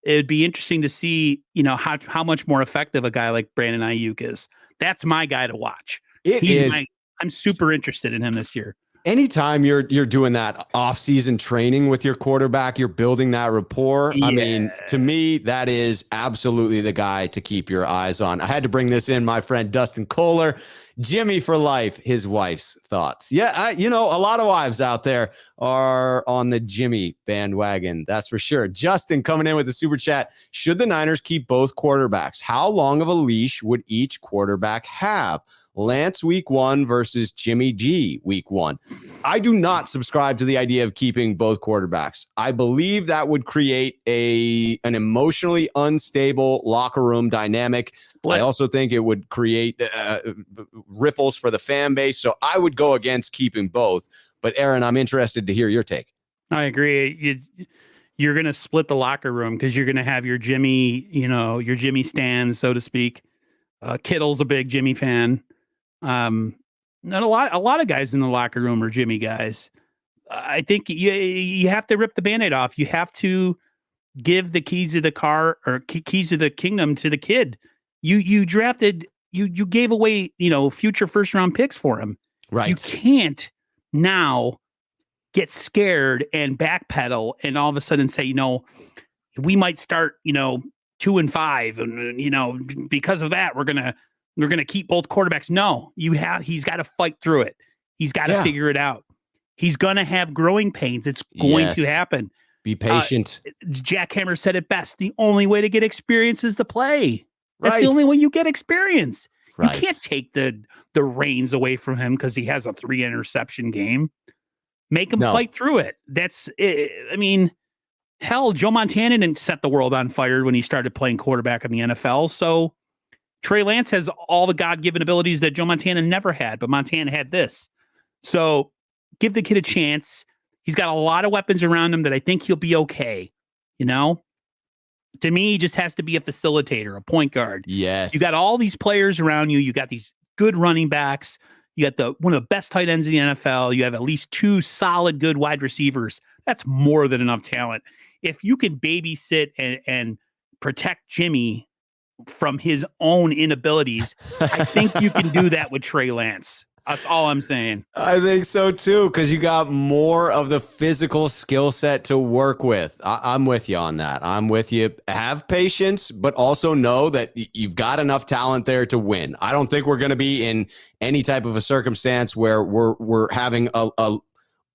it'd be interesting to see, how much more effective a guy like Brandon Ayuk is. That's my guy to watch. I'm super interested in him this year. Anytime you're doing that off-season training with your quarterback, you're building that rapport. Yeah. I mean, to me, that is absolutely the guy to keep your eyes on. I had to bring this in, my friend Dustin Kohler. Jimmy for life, his wife's thoughts. Yeah, a lot of wives out there are on the Jimmy bandwagon. That's for sure. Justin coming in with the super chat. Should the Niners keep both quarterbacks? How long of a leash would each quarterback have? Lance week 1 versus Jimmy G week 1. I do not subscribe to the idea of keeping both quarterbacks. I believe that would create an emotionally unstable locker room dynamic. I also think it would create ripples for the fan base. So I would go against keeping both. But Aaron, I'm interested to hear your take. I agree. You're going to split the locker room because you're going to have your Jimmy, your Jimmy stands, so to speak. Kittle's a big Jimmy fan. Not a lot of guys in the locker room are Jimmy guys. I think you have to rip the Band-Aid off. You have to give the keys of the car or keys of the kingdom to the kid. You drafted, you gave away, future first round picks for him. Right. You can't now get scared and backpedal and all of a sudden say, we might start, 2-5 and, because of that, we're going to keep both quarterbacks. No, he's got to fight through it. He's got to figure it out. He's going to have growing pains. It's going to happen. Be patient. Jack Hammer said it best. The only way to get experience is to play. That's the only way you get experience. Right. You can't take the reins away from him because he has a 3 interception game. Make him fight through it. That's it. I mean, hell, Joe Montana didn't set the world on fire when he started playing quarterback in the NFL. So Trey Lance has all the God-given abilities that Joe Montana never had, but Montana had this. So give the kid a chance. He's got a lot of weapons around him that I think he'll be okay. To me, he just has to be a facilitator, a point guard. Yes. You got all these players around you. You got these good running backs. You got one of the best tight ends in the NFL. You have at least 2 solid, good wide receivers. That's more than enough talent. If you can babysit and protect Jimmy from his own inabilities, I think you can do that with Trey Lance. That's all I'm saying. I think so too, because you got more of the physical skill set to work with. I'm with you on that. I'm with you. Have patience, but also know that you've got enough talent there to win. I don't think we're going to be in any type of a circumstance where we're having a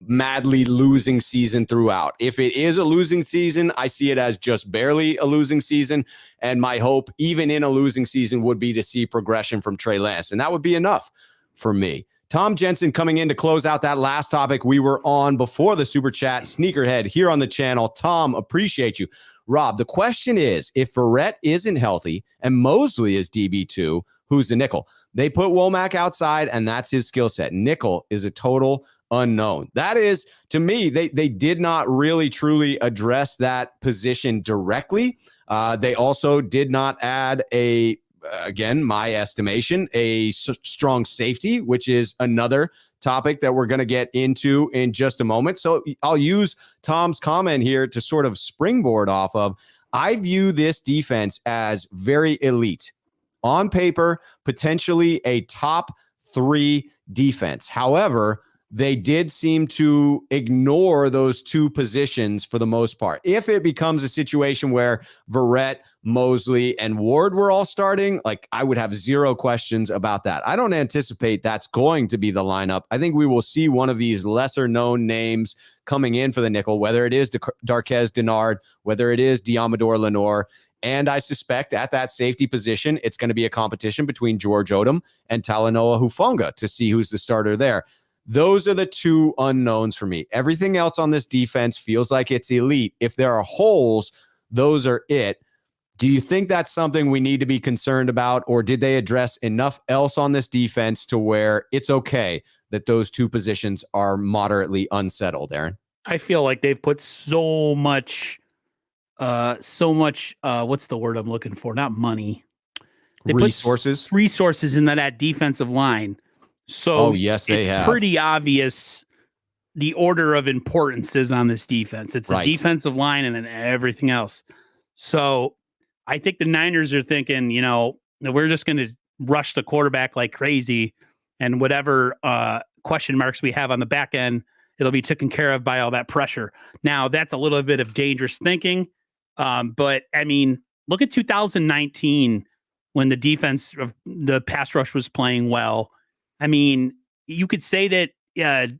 madly losing season throughout. If it is a losing season, I see it as just barely a losing season. And my hope, even in a losing season, would be to see progression from Trey Lance. And that would be enough for me. Tom Jensen coming in to close out that last topic we were on before the Super Chat. Sneakerhead here on the channel. Tom, appreciate you. Rob, the question is, if Verrett isn't healthy and Mosley is DB2, who's the nickel? They put Womack outside, and that's his skill set. Nickel is a total unknown. That is, to me, they did not really truly address that position directly. They also did not add again, my estimation, a strong safety, which is another topic that we're going to get into in just a moment. So I'll use Tom's comment here to sort of springboard off of. I view this defense as very elite. On paper, potentially a top 3 defense. However, they did seem to ignore those 2 positions for the most part. If it becomes a situation where Verrett, Mosley, and Ward were all starting, like, I would have 0 questions about that. I don't anticipate that's going to be the lineup. I think we will see one of these lesser known names coming in for the nickel, whether it is Darquez Dennard, whether it is Diamador Lenore. And I suspect at that safety position, it's going to be a competition between George Odom and Talanoa Hufanga to see who's the starter there. Those are the 2 unknowns for me. Everything else on this defense feels like it's elite. If there are holes, those are it. Do you think that's something we need to be concerned about, or did they address enough else on this defense to where it's okay that those 2 positions are moderately unsettled, Aaron? I feel like they've put so much, what's the word I'm looking for? Not money. They resources in that defensive line. So yes, they have. It's pretty obvious the order of importance is on this defense. It's the defensive line and then everything else. So I think the Niners are thinking, we're just going to rush the quarterback like crazy, and whatever question marks we have on the back end, it'll be taken care of by all that pressure. Now, that's a little bit of dangerous thinking. But I mean, look at 2019 when the defense of the pass rush was playing well. I mean, you could say that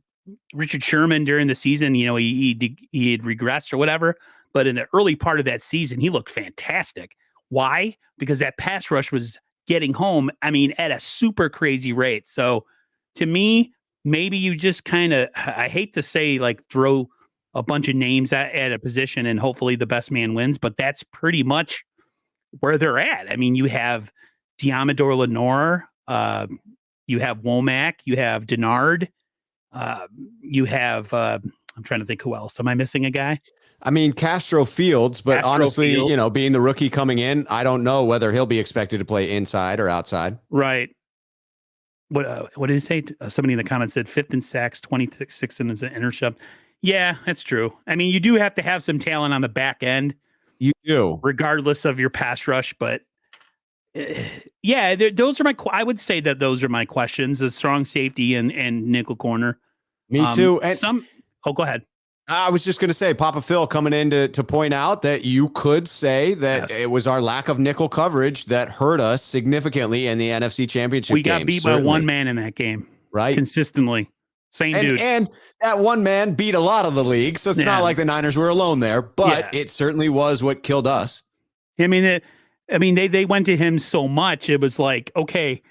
Richard Sherman during the season, he had regressed or whatever, but in the early part of that season, he looked fantastic. Why? Because that pass rush was getting home, at a super crazy rate. So to me, maybe you just kind of, I hate to say, like, throw a bunch of names at a position and hopefully the best man wins, but that's pretty much where they're at. You have Diamador Lenore, you have Womack, you have Dennard, you have, I'm trying to think who else. Am I missing a guy? Castro Fields, but honestly, being the rookie coming in, I don't know whether he'll be expected to play inside or outside. Right. What did he say? Somebody in the comments said 5th in sacks, 26th in his intercept. Yeah, that's true. You do have to have some talent on the back end. You do. Regardless of your pass rush, but yeah, those are I would say that those are my questions: the strong safety and nickel corner. Me too. And go ahead. I was just going to say, Papa Phil coming in to point out that you could say that it was our lack of nickel coverage that hurt us significantly in the NFC Championship game. We got beat by one man in that game, right? Consistently. Same dude. And that one man beat a lot of the league, so it's not like the Niners were alone there, but it certainly was what killed us. They went to him so much. It was like, okay,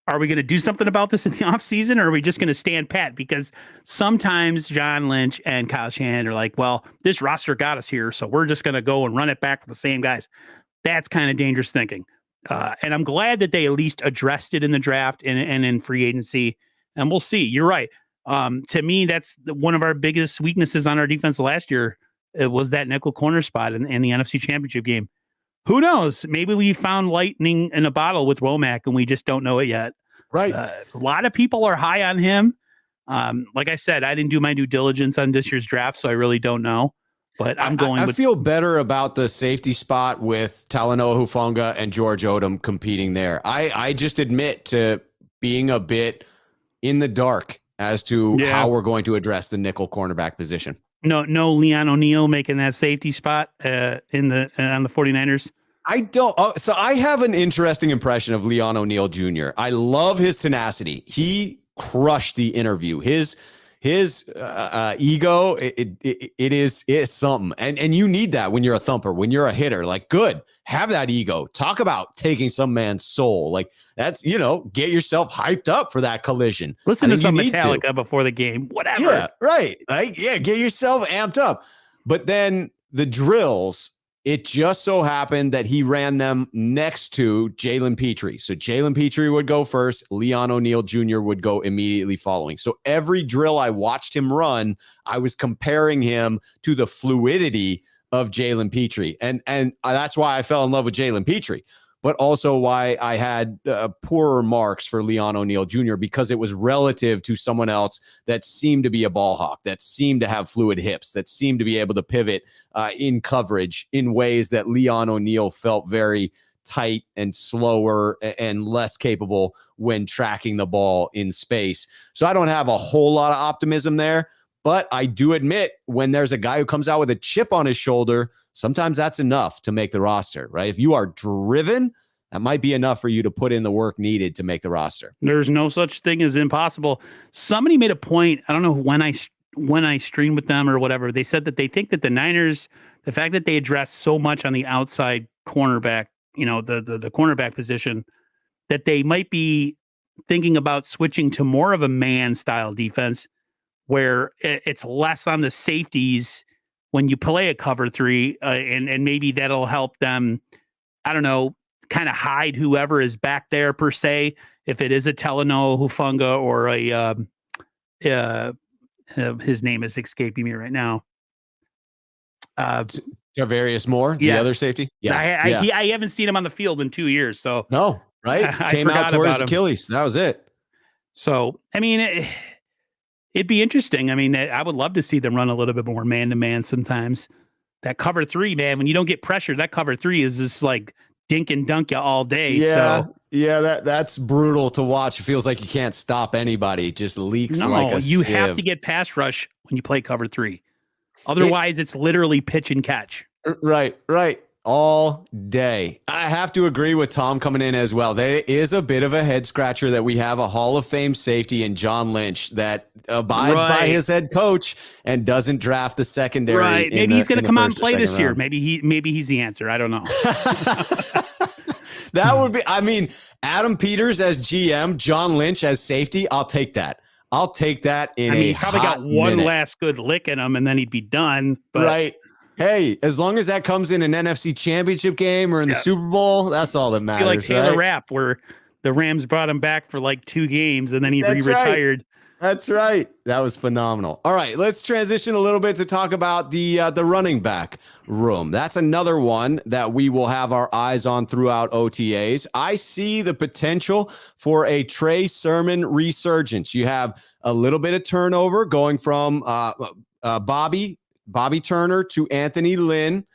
are we going to do something about this in the offseason, or are we just going to stand pat? Because sometimes John Lynch and Kyle Shanahan are like, well, this roster got us here, so we're just going to go and run it back with the same guys. That's kind of dangerous thinking. And I'm glad that they at least addressed it in the draft and in free agency. And we'll see. You're right. To me, that's one of our biggest weaknesses on our defense last year. It was that nickel corner spot in the NFC Championship game. Who knows? Maybe we found lightning in a bottle with Womack and we just don't know it yet. Right. A lot of people are high on him. Like I said, I didn't do my due diligence on this year's draft, so I really don't know. But I feel better about the safety spot with Talanoa Hufanga and George Odom competing there. I just admit to being a bit in the dark as to how we're going to address the nickel cornerback position. No Leon O'Neal making that safety spot on the 49ers. I don't. So I have an interesting impression of Leon O'Neal Jr. I love his tenacity. He crushed the interview. His his ego, it's something. And you need that when you're a thumper, when you're a hitter. Like, good, have that ego. Talk about taking some man's soul. Like, that's, get yourself hyped up for that collision. Listen to some Metallica before the game, whatever. Yeah, right. Like, get yourself amped up. But then the drills, it just so happened that he ran them next to Jalen Petrie. So Jalen Petrie would go first. Leon O'Neal Jr. would go immediately following. So every drill I watched him run, I was comparing him to the fluidity of Jalen Petrie. And that's why I fell in love with Jalen Petrie, but also why I had poorer marks for Leon O'Neal Jr. because it was relative to someone else that seemed to be a ball hawk, that seemed to have fluid hips, that seemed to be able to pivot in coverage in ways that Leon O'Neal felt very tight and slower and less capable when tracking the ball in space. So I don't have a whole lot of optimism there, but I do admit when there's a guy who comes out with a chip on his shoulder, sometimes that's enough to make the roster, right? If you are driven, that might be enough for you to put in the work needed to make the roster. There's no such thing as impossible. Somebody made a point. I don't know when I streamed with them or whatever. They said that they think that the Niners, the fact that they address so much on the outside cornerback, the cornerback position, that they might be thinking about switching to more of a man style defense where it's less on the safeties when you play a cover three, and maybe that'll help them, I don't know, kind of hide whoever is back there per se. If it is a Talanoa Hufanga or his name is escaping me right now. Javarius Moore, the other safety. Yeah, I haven't seen him on the field in 2 years. So no, right? Came out towards Achilles. That was it. So I mean, it'd be interesting. I mean, I would love to see them run a little bit more man-to-man sometimes. That cover three, man, when you don't get pressure, that cover three is just like dink and dunk you all day. Yeah, so. yeah, that's brutal to watch. It feels like you can't stop anybody. It just leaks like a sieve. Have to get pass rush when you play cover three. Otherwise, it's literally pitch and catch. Right. All day. I have to agree with Tom coming in as well. There is a bit of a head scratcher that we have a Hall of Fame safety in John Lynch that abides by his head coach and doesn't draft the secondary. Right. Maybe he's going to come out and play this year. Maybe he's the answer. I don't know. That would be, I mean, Adam Peters as GM, John Lynch as safety. I'll take that. He's probably got one last good lick in him and then he'd be done. But right. Hey, as long as that comes in an NFC championship game or in the Super Bowl, that's all that matters. Like Taylor Rapp, where the Rams brought him back for like 2 games and then he retired. Right. That's right. That was phenomenal. All right, let's transition a little bit to talk about the running back room. That's another one that we will have our eyes on throughout OTAs. I see the potential for a Trey Sermon resurgence. You have a little bit of turnover going from Bobby Turner to Anthony Lynn.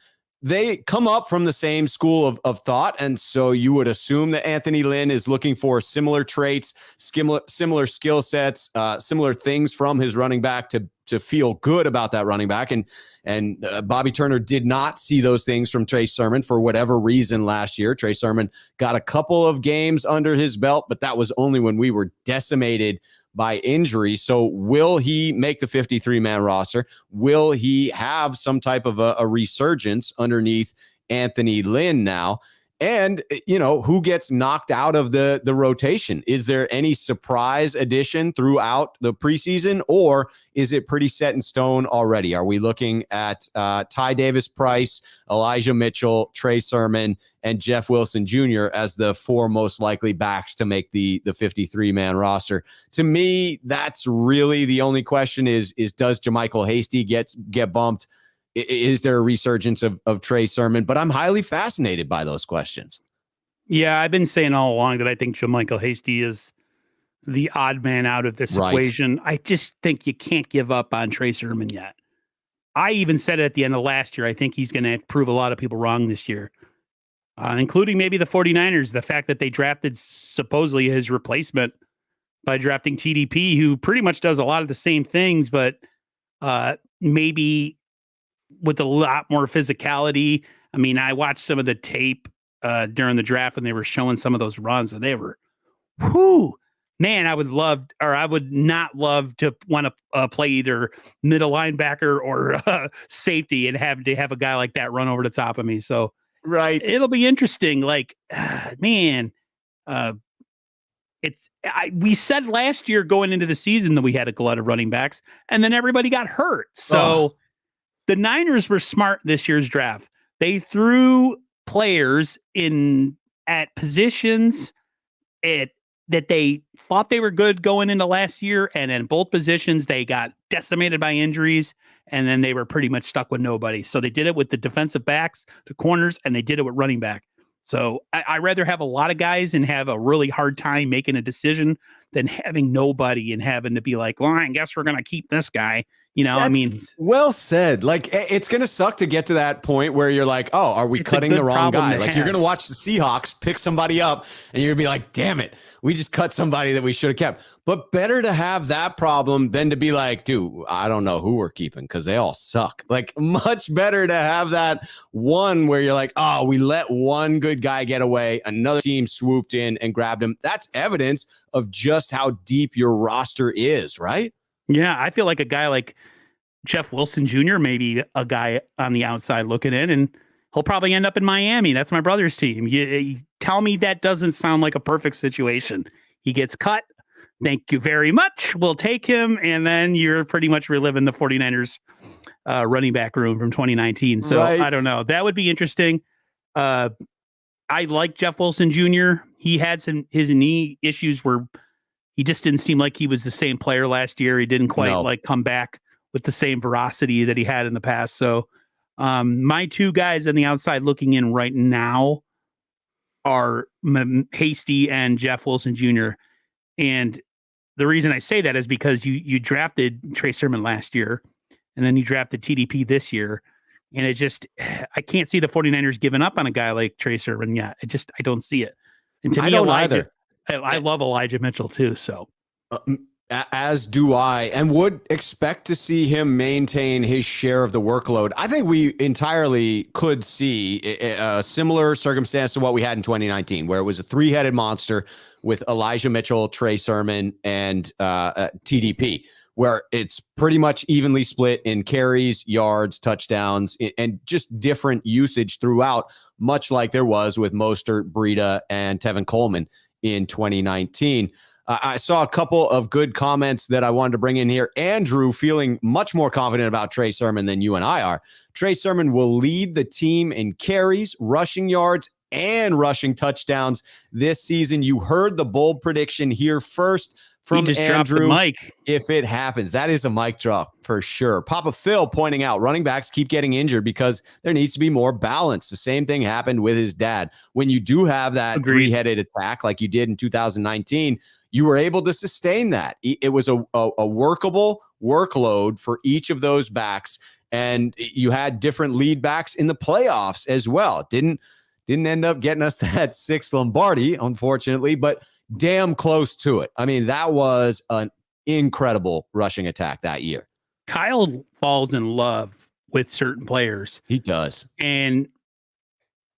They come up from the same school of thought. And so you would assume that Anthony Lynn is looking for similar traits, similar skill sets, similar things from his running back to feel good about that running back. And Bobby Turner did not see those things from Trey Sermon for whatever reason last year. Trey Sermon got a couple of games under his belt, but that was only when we were decimated by injury. So will he make the 53-man roster? Will he have some type of a resurgence underneath Anthony Lynn now? And, who gets knocked out of the rotation? Is there any surprise addition throughout the preseason, or is it pretty set in stone already? Are we looking at Ty Davis-Price, Elijah Mitchell, Trey Sermon, and Jeff Wilson Jr. as the 4 most likely backs to make the 53-man roster? To me, that's really the only question is does JaMycal Hasty get bumped? Is there a resurgence of Trey Sermon? But I'm highly fascinated by those questions. Yeah, I've been saying all along that I think JaMycal Hasty is the odd man out of this equation. I just think you can't give up on Trey Sermon yet. I even said it at the end of last year. I think he's going to prove a lot of people wrong this year, including maybe the 49ers. The fact that they drafted supposedly his replacement by drafting TDP, who pretty much does a lot of the same things, but maybe with a lot more physicality. I mean, I watched some of the tape during the draft when they were showing some of those runs, and they were, man, I would not love to want to play either middle linebacker or safety and have to have a guy like that run over the top of me. So Right. it'll be interesting. Like, man, we said last year going into the season that we had a glut of running backs, and then everybody got hurt. So the Niners were smart this year's draft. They threw players in at positions that they thought they were good going into last year, and in both positions they got decimated by injuries, and then they were pretty much stuck with nobody. So they did it with the defensive backs, the corners, and they did it with running back. So I'd rather have a lot of guys and have a really hard time making a decision than having nobody and having to be like, well, I guess we're going to keep this guy. You know, I mean, well said. Like, it's going to suck to get to that point where you're like, oh, are we cutting the wrong guy? Like, you're going to watch the Seahawks pick somebody up and you're going to be like, damn it, we just cut somebody that we should have kept. But better to have that problem than to be like, dude, I don't know who we're keeping because they all suck. Like, much better to have that one where you're like, oh, we let one good guy get away. Another team swooped in and grabbed him. That's evidence of just how deep your roster is, right? Yeah, I feel like a guy like Jeff Wilson Jr., maybe a guy on the outside looking in, and he'll probably end up in Miami. That's my brother's team. You tell me that doesn't sound like a perfect situation. He gets cut. Thank you very much. We'll take him. And then you're pretty much reliving the 49ers running back room from 2019. So right. I don't know. That would be interesting. I like Jeff Wilson Jr. He had his knee issues where he just didn't seem like he was the same player last year. He didn't quite come back with the same veracity that he had in the past. So my two guys on the outside looking in right now are Hasty and Jeff Wilson Jr. And the reason I say that is because you drafted Trey Sermon last year, and then you drafted TDP this year. And it just, I can't see the 49ers giving up on a guy like Trey Sermon yet. I don't see it. And to me, I don't either. I love Elijah Mitchell too. So. As do I, and would expect to see him maintain his share of the workload. I think we entirely could see a similar circumstance to what we had in 2019, where it was a three-headed monster with Elijah Mitchell, Trey Sermon, and TDP, where it's pretty much evenly split in carries, yards, touchdowns, and just different usage throughout, much like there was with Mostert, Breida, and Tevin Coleman in 2019. I saw a couple of good comments that I wanted to bring in here. Andrew feeling much more confident about Trey Sermon than you and I are. Trey Sermon will lead the team in carries, rushing yards, and rushing touchdowns this season. You heard the bold prediction here first from Andrew. If it happens, that is a mic drop for sure. Papa Phil pointing out running backs keep getting injured because there needs to be more balance. The same thing happened with his dad. When you do have that three-headed attack like you did in 2019, you were able to sustain that. It was a workable workload for each of those backs, and you had different lead backs in the playoffs as well. Didn't end up getting us that 6th Lombardi, unfortunately, but damn close to it. I mean, that was an incredible rushing attack that year. Kyle falls in love with certain players. He does. And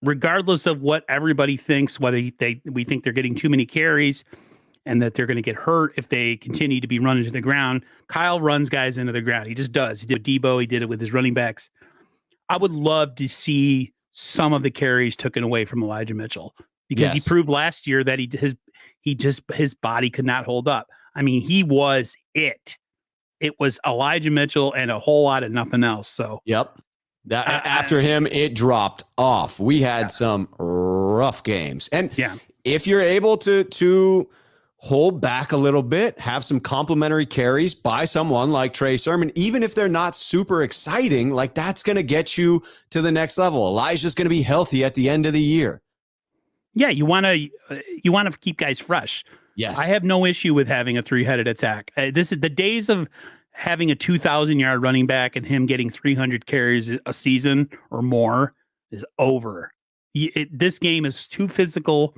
regardless of what everybody thinks, whether we think they're getting too many carries and that they're going to get hurt if they continue to be run into the ground, Kyle runs guys into the ground. He just does. He did it with Deebo. He did it with his running backs. I would love to see some of the carries taken away from Elijah Mitchell because he proved last year that his body could not hold up. I mean, he was it. It was Elijah Mitchell and a whole lot of nothing else. So after him, it dropped off. We had some rough games, and if you're able to hold back a little bit, have some complimentary carries by someone like Trey Sermon, even if they're not super exciting, like that's going to get you to the next level. Elijah's going to be healthy at the end of the year. Yeah, you want to keep guys fresh. Yes. I have no issue with having a three-headed attack. This is the days of having a 2,000-yard running back and him getting 300 carries a season or more is over. This game is too physical.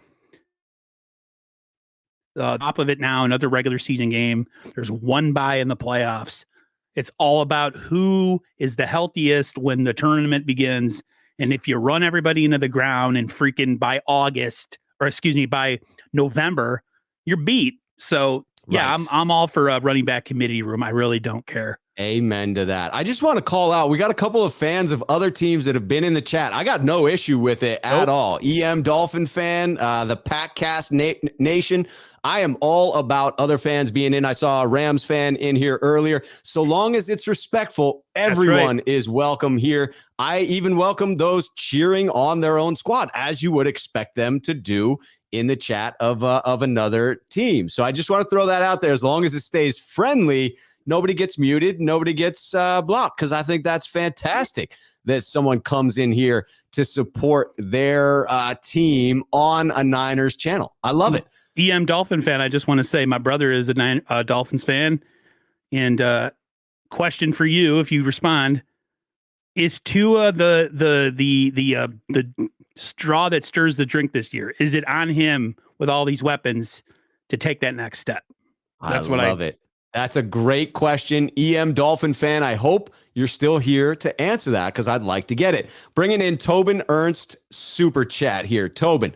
Top of it now, another regular season game. There's one bye in the playoffs. It's all about who is the healthiest when the tournament begins. And if you run everybody into the ground and freaking by November, you're beat. So yeah, Right. I'm all for a running back committee room. I really don't care. Amen to that. I just want to call out, we got a couple of fans of other teams that have been in the chat. I got no issue with it at all. EM Dolphin fan, the Packcast Nation. I am all about other fans being in. I saw a Rams fan in here earlier. So long as it's respectful, everyone is welcome here. I even welcome those cheering on their own squad, as you would expect them to do in the chat of another team. So I just want to throw that out there. As long as it stays friendly, nobody gets muted, nobody gets blocked, because I think that's fantastic that someone comes in here to support their team on a Niners channel. I love it. EM Dolphin fan, I just want to say my brother is a Dolphins fan. And question for you, if you respond, is Tua the straw that stirs the drink this year? Is it on him with all these weapons to take that next step? That's what I love it. That's a great question. EM Dolphin fan, I hope you're still here to answer that, because I'd like to get it. Bringing in Tobin Ernst super chat here. Tobin,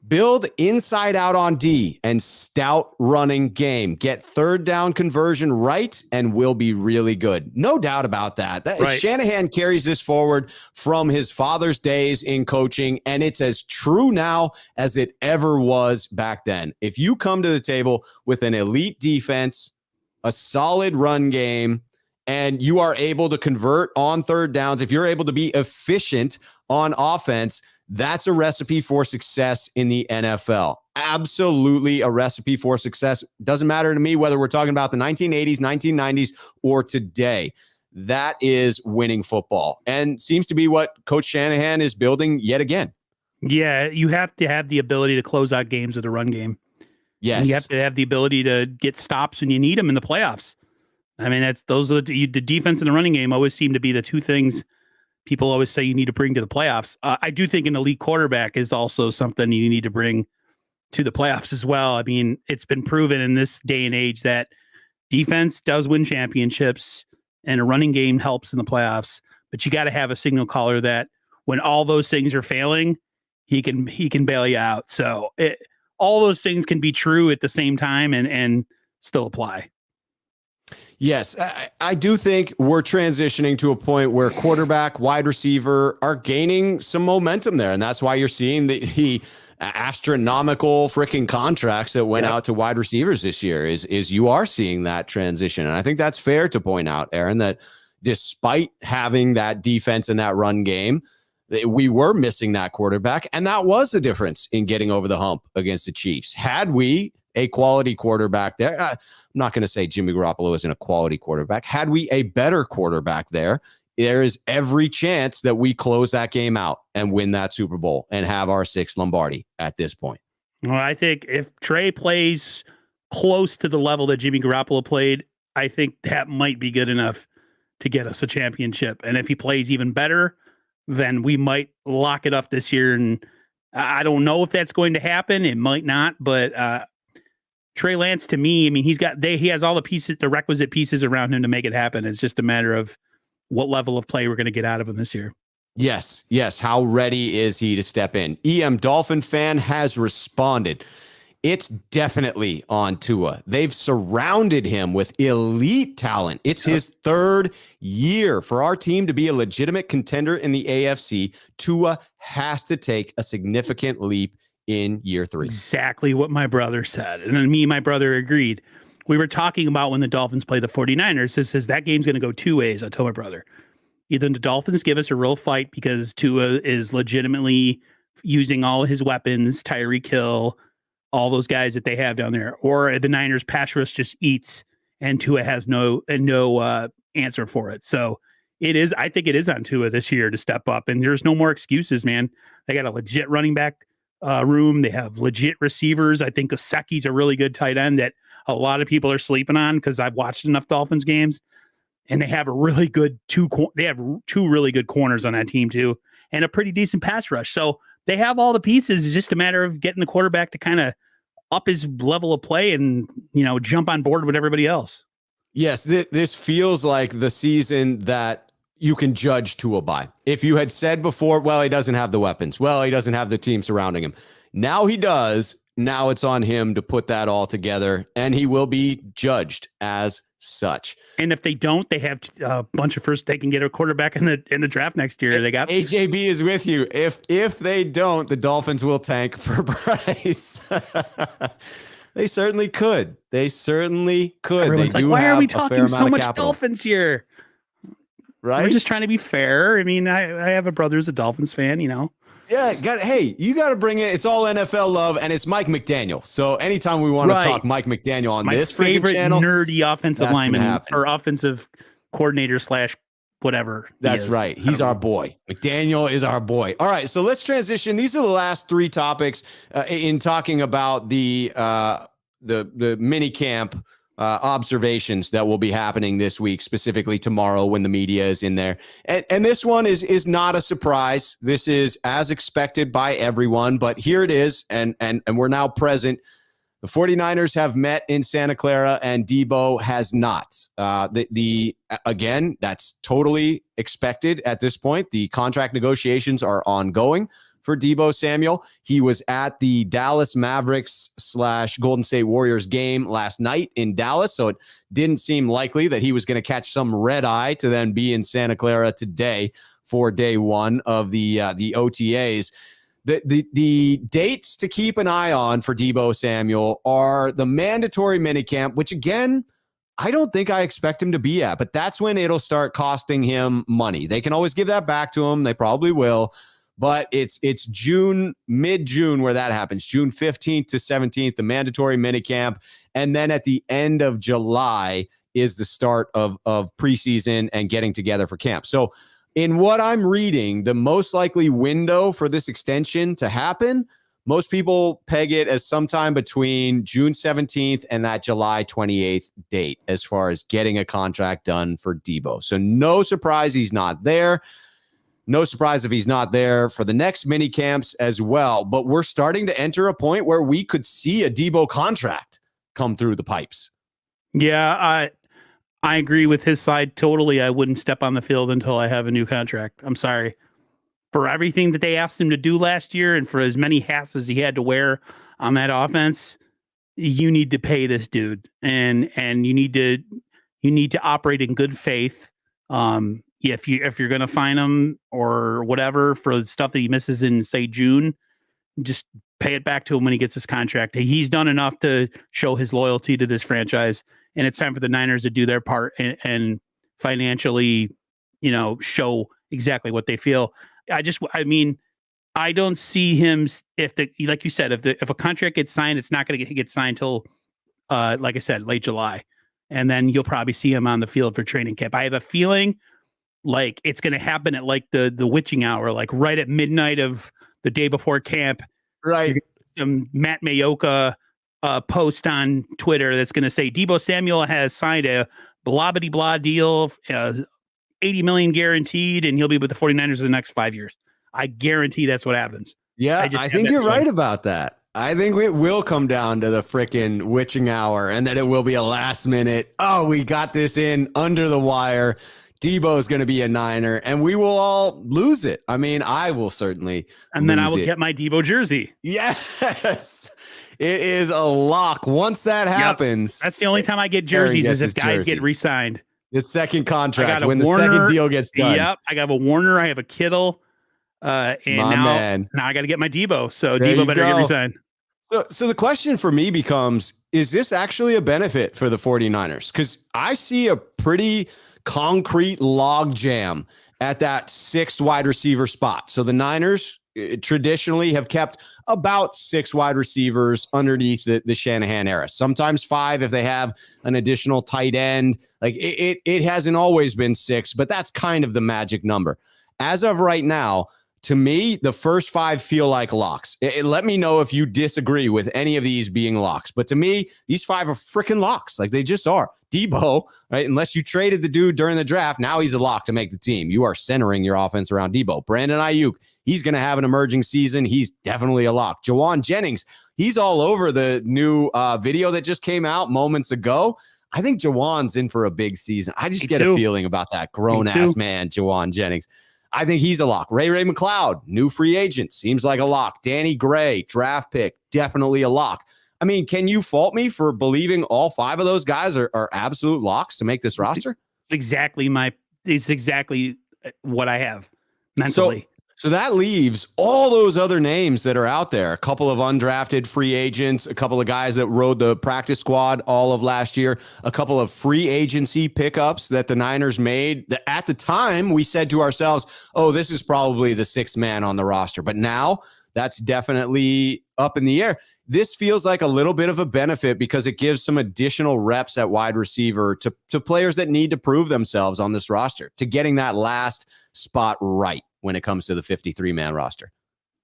build inside out on D and stout running game. Get third down conversion right and we'll be really good. No doubt about that. Right. Shanahan carries this forward from his father's days in coaching, and it's as true now as it ever was back then. If you come to the table with an elite defense, a solid run game, and you are able to convert on third downs, if you're able to be efficient on offense, that's a recipe for success in the NFL. Absolutely a recipe for success. Doesn't matter to me whether we're talking about the 1980s, 1990s, or today. That is winning football, and seems to be what Coach Shanahan is building yet again. Yeah, you have to have the ability to close out games with a run game. Yes. And you have to have the ability to get stops when you need them in the playoffs. I mean, those are the defense and the running game always seem to be the two things people always say you need to bring to the playoffs. I do think an elite quarterback is also something you need to bring to the playoffs as well. I mean, it's been proven in this day and age that defense does win championships and a running game helps in the playoffs, but you got to have a signal caller that when all those things are failing, he can bail you out. So all those things can be true at the same time and still apply. Yes, I do think we're transitioning to a point where quarterback, wide receiver are gaining some momentum there. And that's why you're seeing the astronomical freaking contracts that went out to wide receivers this year is you are seeing that transition. And I think that's fair to point out, Aaron, that despite having that defense and that run game, we were missing that quarterback. And that was the difference in getting over the hump against the Chiefs. Had we a quality quarterback there, I'm not going to say Jimmy Garoppolo isn't a quality quarterback. Had we a better quarterback there is every chance that we close that game out and win that Super Bowl and have our sixth Lombardi at this point. Well, I think if Trey plays close to the level that Jimmy Garoppolo played, I think that might be good enough to get us a championship. And if he plays even better, then we might lock it up this year. And I don't know if that's going to happen. It might not, but Trey Lance, to me, I mean, he has all the pieces, the requisite pieces around him to make it happen. It's just a matter of what level of play we're going to get out of him this year. Yes. How ready is he to step in? EM Dolphin fan has responded. It's definitely on Tua. They've surrounded him with elite talent. It's his third year. For our team to be a legitimate contender in the AFC, Tua has to take a significant leap in year 3. Exactly what my brother said. And then me and my brother agreed. We were talking about when the Dolphins play the 49ers. It says that game's going to go two ways. I told my brother, either the Dolphins give us a real fight because Tua is legitimately using all of his weapons, Tyreek Hill, all those guys that they have down there, or the Niners pass rush just eats and Tua has no answer for it. So I think it is on Tua this year to step up, and there's no more excuses, man. They got a legit running back room. They have legit receivers. I think Gesicki's a really good tight end that a lot of people are sleeping on because I've watched enough Dolphins games, and they have a really good two really good corners on that team too, and a pretty decent pass rush. So they have all the pieces. It's just a matter of getting the quarterback to kind of up his level of play and, jump on board with everybody else. Yes, this feels like the season that you can judge Tua by. If you had said before, well, he doesn't have the weapons. Well, he doesn't have the team surrounding him. Now he does. Now it's on him to put that all together, and he will be judged as such. And if they don't, they have a bunch of first. They can get a quarterback in the draft next year. They got AJB is with you. If they don't, the Dolphins will tank for Bryce. They certainly could. They certainly could. Everyone's they like, do why have are we a fair talking amount so of much capital. Dolphins here? Right? We're just trying to be fair. I mean, I have a brother who's a Dolphins fan, you know. Yeah, hey, you got to bring it. It's all NFL love, and it's Mike McDaniel. So anytime we want to talk Mike McDaniel on this freaking channel, nerdy offensive lineman or offensive coordinator / whatever. That's right. He's our boy. McDaniel is our boy. All right, so let's transition. These are the last three topics in talking about the mini camp observations that will be happening this week, specifically tomorrow when the media is in there. And this one is not a surprise. This is as expected by everyone, but here it is. And we're now present. The 49ers have met in Santa Clara and Deebo has not. Again, that's totally expected at this point. The contract negotiations are ongoing for Deebo Samuel. He was at the Dallas Mavericks / Golden State Warriors game last night in Dallas, so it didn't seem likely that he was going to catch some red eye to then be in Santa Clara today for day one of the OTAs. The dates to keep an eye on for Deebo Samuel are the mandatory minicamp, which again, I don't think I expect him to be at, but that's when it'll start costing him money. They can always give that back to him. They probably will. But it's June, mid-June where that happens, June 15th to 17th, the mandatory minicamp. And then at the end of July is the start of preseason and getting together for camp. So in what I'm reading, the most likely window for this extension to happen, most people peg it as sometime between June 17th and that July 28th date as far as getting a contract done for Deebo. So no surprise he's not there. No surprise if he's not there for the next mini camps as well. But we're starting to enter a point where we could see a Deebo contract come through the pipes. Yeah, I agree with his side totally. I wouldn't step on the field until I have a new contract. I'm sorry. For everything that they asked him to do last year and for as many hats as he had to wear on that offense, you need to pay this dude. And you need to operate in good faith. If you're going to fine him or whatever for the stuff that he misses in, say, June, just pay it back to him when he gets his contract. He's done enough to show his loyalty to this franchise, and it's time for the Niners to do their part and financially, show exactly what they feel. I don't see him like you said, if a contract gets signed, it's not going to get signed till, like I said, late July, and then you'll probably see him on the field for training camp. I have a feeling like it's going to happen at like the witching hour, like right at midnight of the day before camp. Right. Some Matt Mayoka post on Twitter that's going to say Deebo Samuel has signed a blah blah blah deal, $80 million guaranteed, and he'll be with the 49ers for the next 5 years. I guarantee that's what happens. Yeah, I think you're right about that. I think it will come down to the freaking witching hour, and then it will be a last minute. Oh, we got this in under the wire. Deebo is going to be a Niner, and we will all lose it. I mean, I will certainly. And then I will get my Deebo jersey. Yes. It is a lock. Once that happens. That's the only time I get jerseys is if guys get re-signed. The second contract, when the second deal gets done. Yep. I got a Warner. I have a Kittle. And now I got to get my Deebo. So Deebo better get re-signed. So the question for me becomes, is this actually a benefit for the 49ers? Because I see a pretty concrete log jam at that sixth wide receiver spot. So the Niners traditionally have kept about 6 wide receivers underneath the Shanahan era. Sometimes 5 if they have an additional tight end. Like it hasn't always been 6, but that's kind of the magic number. As of right now, to me, the first 5 feel like locks. Let me know if you disagree with any of these being locks. But to me, these 5 are freaking locks. Like they just are. Deebo, right? Unless you traded the dude during the draft, now he's a lock to make the team. You are centering your offense around Deebo. Brandon Ayuk, he's going to have an emerging season. He's definitely a lock. Jawan Jennings, he's all over the new video that just came out moments ago. I think Jawan's in for a big season. I just get a feeling about that grown-ass man, Jawan Jennings. I think he's a lock. Ray McLeod, new free agent, seems like a lock. Danny Gray, draft pick, definitely a lock. I mean, can you fault me for believing all 5 of those guys are absolute locks to make this roster? It's exactly what I have mentally. So that leaves all those other names that are out there. A couple of undrafted free agents, a couple of guys that rode the practice squad all of last year, a couple of free agency pickups that the Niners made. That at the time, we said to ourselves, oh, this is probably the 6th man on the roster. But now that's definitely up in the air. This feels like a little bit of a benefit because it gives some additional reps at wide receiver to players that need to prove themselves on this roster, to getting that last spot right when it comes to the 53-man roster.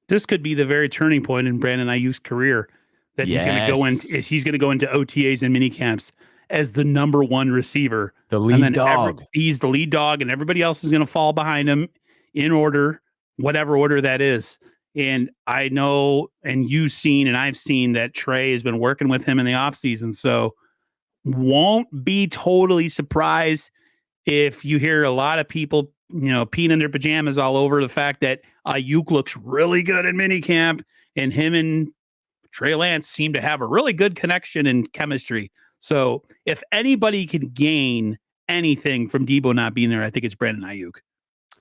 This could be the very turning point in Brandon Ayuk's career that he's going to go into OTAs and mini camps as the number 1 receiver. The lead dog. He's the lead dog, and everybody else is going to fall behind him in order, whatever order that is. And I know, and you've seen, and I've seen that Trey has been working with him in the offseason. So won't be totally surprised if you hear a lot of people, peeing in their pajamas all over the fact that Ayuk looks really good in minicamp, and him and Trey Lance seem to have a really good connection and chemistry. So if anybody can gain anything from Deebo not being there, I think it's Brandon Ayuk.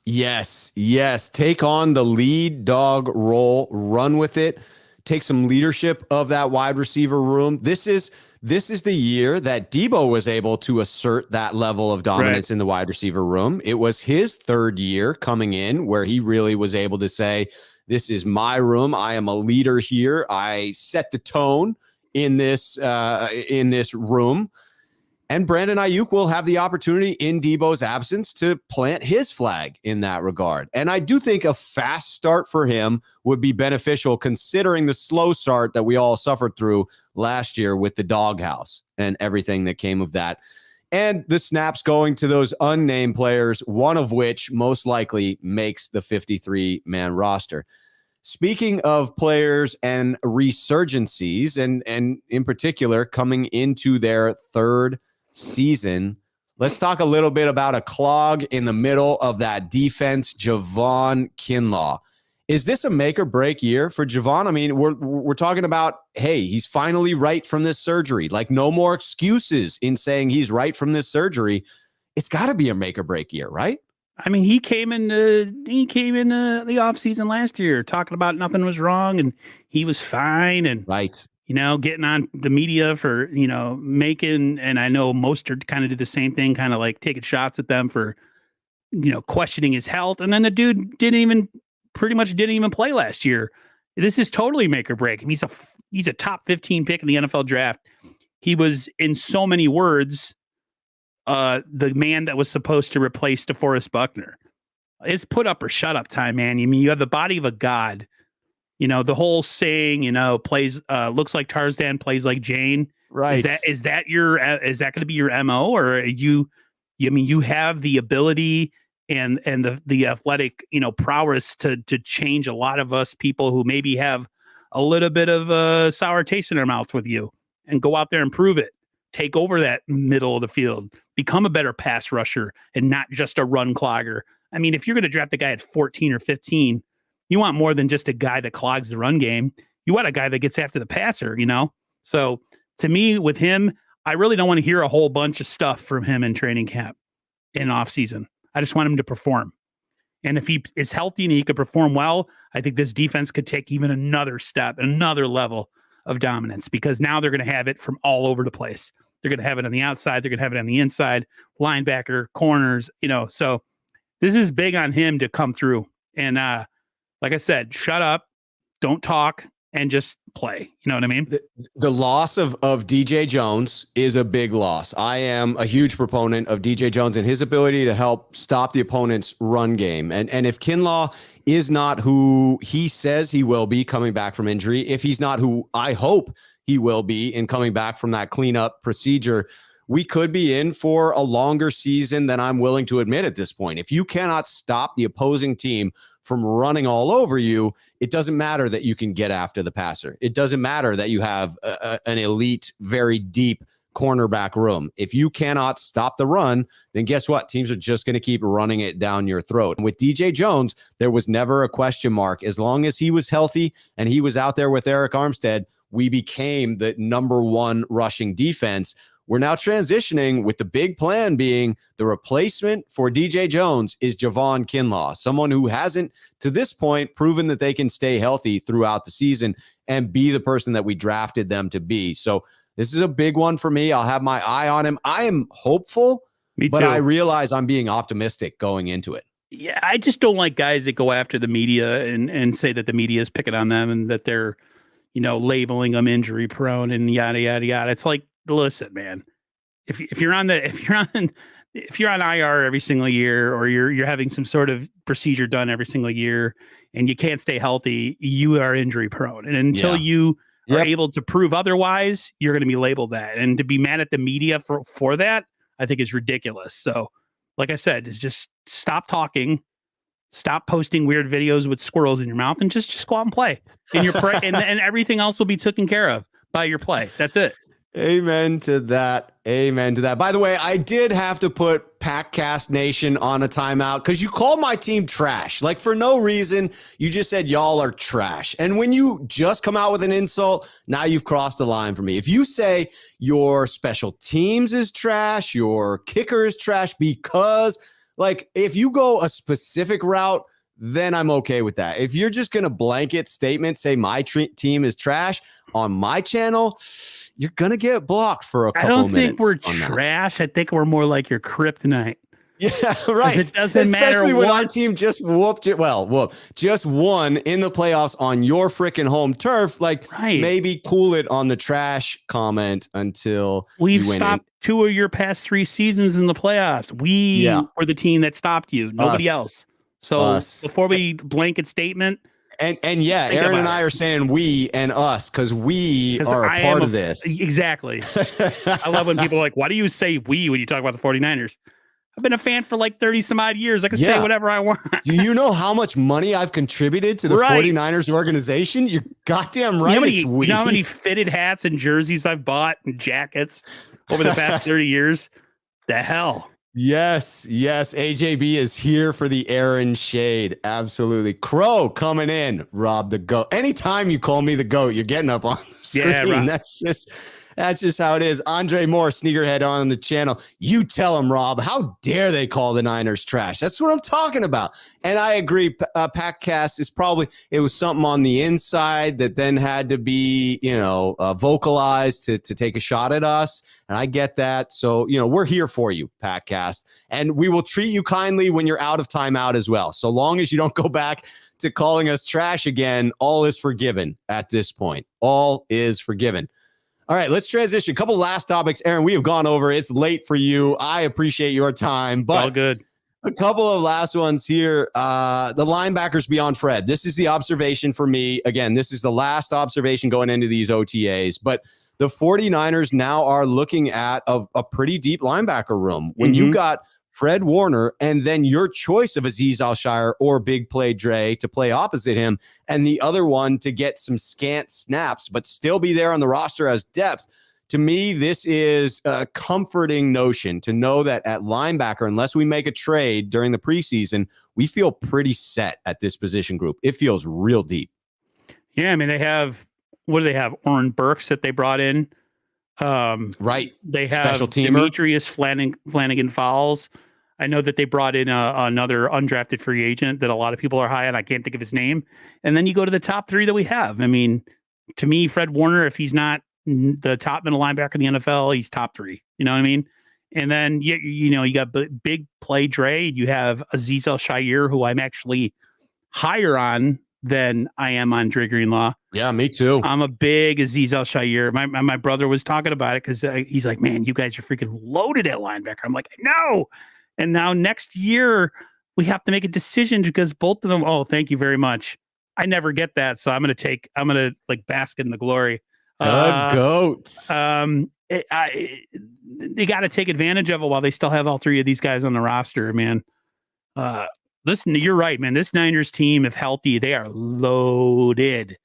Yes. Take on the lead dog role, run with it, take some leadership of that wide receiver room. This is the year that Deebo was able to assert that level of dominance in the wide receiver room. It was his 3rd year coming in where he really was able to say, this is my room. I am a leader here. I set the tone in this room. And Brandon Ayuk will have the opportunity in Deebo's absence to plant his flag in that regard. And I do think a fast start for him would be beneficial considering the slow start that we all suffered through last year with the doghouse and everything that came of that. And the snaps going to those unnamed players, one of which most likely makes the 53-man roster. Speaking of players and resurgencies, and in particular coming into their 3rd season, let's talk a little bit about a clog in the middle of that defense, Javon Kinlaw. Is this a make or break year for Javon? I mean, we're talking about, hey, he's finally right from this surgery. Like, no more excuses in saying he's right from this surgery. It's got to be a make or break year, right? I mean, he came in the offseason last year talking about nothing was wrong and he was fine, and right. Getting on the media for, making, and I know Mostert kind of did the same thing, kind of like taking shots at them for, questioning his health. And then the dude pretty much didn't even play last year. This is totally make or break. I mean, he's a top 15 pick in the NFL draft. He was, in so many words, the man that was supposed to replace DeForest Buckner. It's put up or shut up time, man. I mean, you have the body of a god. The whole saying, plays, looks like Tarzan, plays like Jane. Right. Is that going to be your MO, or you have the ability and the athletic, prowess to change a lot of us people who maybe have a little bit of a sour taste in their mouth with you, and go out there and prove it. Take over that middle of the field, become a better pass rusher and not just a run clogger. I mean, if you're going to draft a guy at 14 or 15, you want more than just a guy that clogs the run game. You want a guy that gets after the passer, So to me, with him, I really don't want to hear a whole bunch of stuff from him in training camp in off season. I just want him to perform. And if he is healthy and he could perform well, I think this defense could take even another step, another level of dominance, because now they're going to have it from all over the place. They're going to have it on the outside. They're going to have it on the inside, linebacker, corners, so this is big on him to come through. And, like I said, shut up, don't talk, and just play. You know what I mean? The loss of DJ Jones is a big loss. I am a huge proponent of DJ Jones and his ability to help stop the opponent's run game. And if Kinlaw is not who he says he will be coming back from injury, if he's not who I hope he will be in coming back from that cleanup procedure, we could be in for a longer season than I'm willing to admit at this point. If you cannot stop the opposing team from running all over you, it doesn't matter that you can get after the passer. It doesn't matter that you have an elite, very deep cornerback room. If you cannot stop the run, then guess what? Teams are just going to keep running it down your throat. And with DJ Jones, there was never a question mark. As long as he was healthy and he was out there with Eric Armstead, we became the number one rushing defense. We're now transitioning with the big plan being the replacement for DJ Jones is Javon Kinlaw, someone who hasn't to this point proven that they can stay healthy throughout the season and be the person that we drafted them to be. So this is a big one for me. I'll have my eye on him. I am hopeful, but I realize I'm being optimistic going into it. Yeah, I just don't like guys that go after the media and say that the media is picking on them and that they're, labeling them injury prone and yada yada yada. It's like, listen, man, if you're on IR every single year, or you're having some sort of procedure done every single year, and you can't stay healthy, you are injury prone. And until you are able to prove otherwise, you're going to be labeled that. And to be mad at the media for that, I think is ridiculous. So, like I said, is just stop talking, stop posting weird videos with squirrels in your mouth, and just go out and play. And and everything else will be taken care of by your play. That's it. Amen to that. Amen to that. By the way, I did have to put PackCast Nation on a timeout because you called my team trash. Like, for no reason. You just said y'all are trash. And when you just come out with an insult, now you've crossed the line for me. If you say your special teams is trash, your kicker is trash, because, like, if you go a specific route, then I'm okay with that. If you're just going to blanket statement, say my team is trash on my channel, you're going to get blocked for a couple of minutes. I don't think we're trash. I think we're more like your kryptonite. Yeah, right. It doesn't matter. Especially when our team just just won in the playoffs on your freaking home turf. Like, maybe cool it on the trash comment until we've stopped 2 of your past 3 seasons in the playoffs. We were the team that stopped you. Nobody else. So before we blanket statement. And Aaron and I are saying we and us because we are a part of this. Exactly. I love when people are like, why do you say we when you talk about the 49ers? I've been a fan for like 30 some odd years. I can say whatever I want. Do you know how much money I've contributed to the 49ers organization? You're goddamn right. You know how many fitted hats and jerseys I've bought and jackets over the past 30 years? The hell. Yes. AJB is here for the Aaron shade. Absolutely. Crow coming in. Rob the GOAT. Anytime you call me the GOAT, you're getting up on the screen. Yeah, That's just how it is. Andre Moore, sneakerhead on the channel. You tell him, Rob, how dare they call the Niners trash? That's what I'm talking about. And I agree. PackCast is it was something on the inside that then had to be, vocalized to take a shot at us. And I get that. So, we're here for you, PackCast. And we will treat you kindly when you're out of timeout as well. So long as you don't go back to calling us trash again, all is forgiven at this point. All is forgiven. All right, let's transition. A couple last topics. Aaron, we have gone over. It's late for you. I appreciate your time, but all good. A couple of last ones here. The linebackers beyond Fred. This is the observation for me. Again, this is the last observation going into these OTAs, but the 49ers now are looking at a pretty deep linebacker room. When you've got Fred Warner and then your choice of Azeez Al-Shaair or Big Play Dre to play opposite him, and the other one to get some scant snaps but still be there on the roster as depth. To me, this is a comforting notion to know that at linebacker, unless we make a trade during the preseason, we feel pretty set at this position group. It feels real deep. Yeah, I mean, what do they have? Oren Burks that they brought in. Right. They have Demetrius Flanagan Fowles. I know that they brought in another undrafted free agent that a lot of people are high on. I can't think of his name. And then you go to the top 3 that we have. I mean, to me, Fred Warner, if he's not the top middle linebacker in the NFL, he's top 3. You know what I mean? And then you got Big Play Dre. You have Azeez Al-Shaair, who I'm actually higher on than I am on Dre Greenlaw. Yeah, me too. I'm a big Azeez Al-Shaair. My brother was talking about it because he's like, man, you guys are freaking loaded at linebacker. I'm like, no. And now next year we have to make a decision because both of them. Oh, thank you very much. I never get that, so I'm gonna like bask in the glory. Goats. They got to take advantage of it while they still have all 3 of these guys on the roster, man. Listen, you're right, man. This Niners team, if healthy, they are loaded,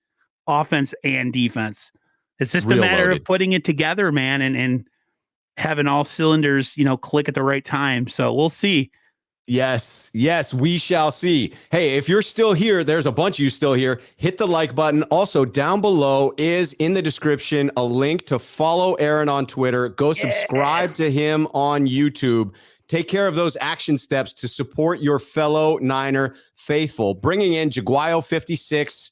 offense and defense. It's just a matter of putting it together, man. And having all cylinders, click at the right time. So we'll see. Yes, we shall see. Hey, if you're still here, there's a bunch of you still here. Hit the like button. Also, down below is in the description a link to follow Aaron on Twitter. Go subscribe to him on YouTube. Take care of those action steps to support your fellow Niner faithful. Bringing in Jaguayo56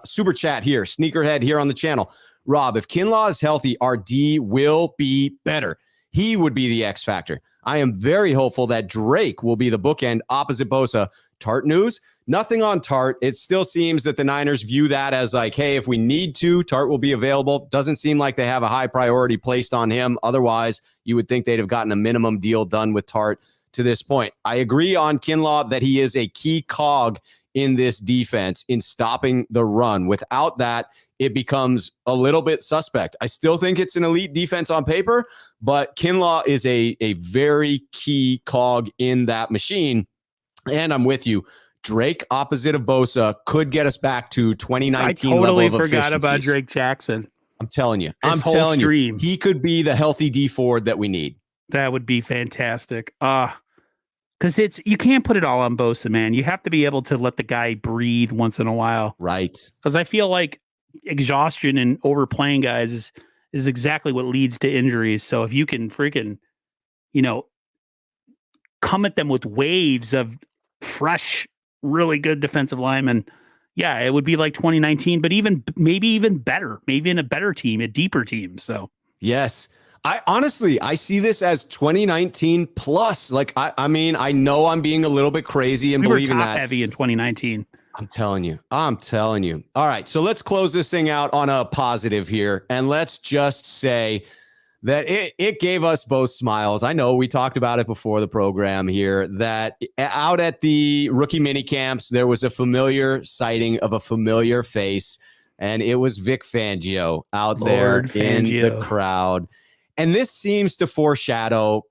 super chat here, sneakerhead here on the channel. Rob, if Kinlaw is healthy, our D will be better. He would be the X factor. I am very hopeful that Drake will be the bookend opposite Bosa. Tart news? Nothing on Tart. It still seems that the Niners view that as like, hey, if we need to, Tart will be available. Doesn't seem like they have a high priority placed on him. Otherwise, you would think they'd have gotten a minimum deal done with Tart to this point. I agree on Kinlaw that he is a key cog in this defense in stopping the run. Without that, it becomes a little bit suspect. I still think it's an elite defense on paper, but Kinlaw is a very key cog in that machine. And I'm with you. Drake opposite of Bosa could get us back to 2019 level of efficiencies. I totally forgot about Drake Jackson. I'm telling you. You. He could be the healthy D Ford that we need. That would be fantastic. Because you can't put it all on Bosa, man. You have to be able to let the guy breathe once in a while. Right. Because I feel like exhaustion and overplaying guys is exactly what leads to injuries. So if you can freaking, come at them with waves of fresh, really good defensive linemen, yeah, it would be like 2019, but maybe even better, maybe in a better team, a deeper team. So yes. I see this as 2019 plus. Like, I mean, I know I'm being a little bit crazy and believing that. We were top heavy in 2019. I'm telling you. All right. So let's close this thing out on a positive here. And let's just say that it gave us both smiles. I know we talked about it before the program here, that out at the rookie mini camps, there was a familiar sighting of a familiar face. And it was Vic Fangio out there in the crowd. And this seems to foreshadow,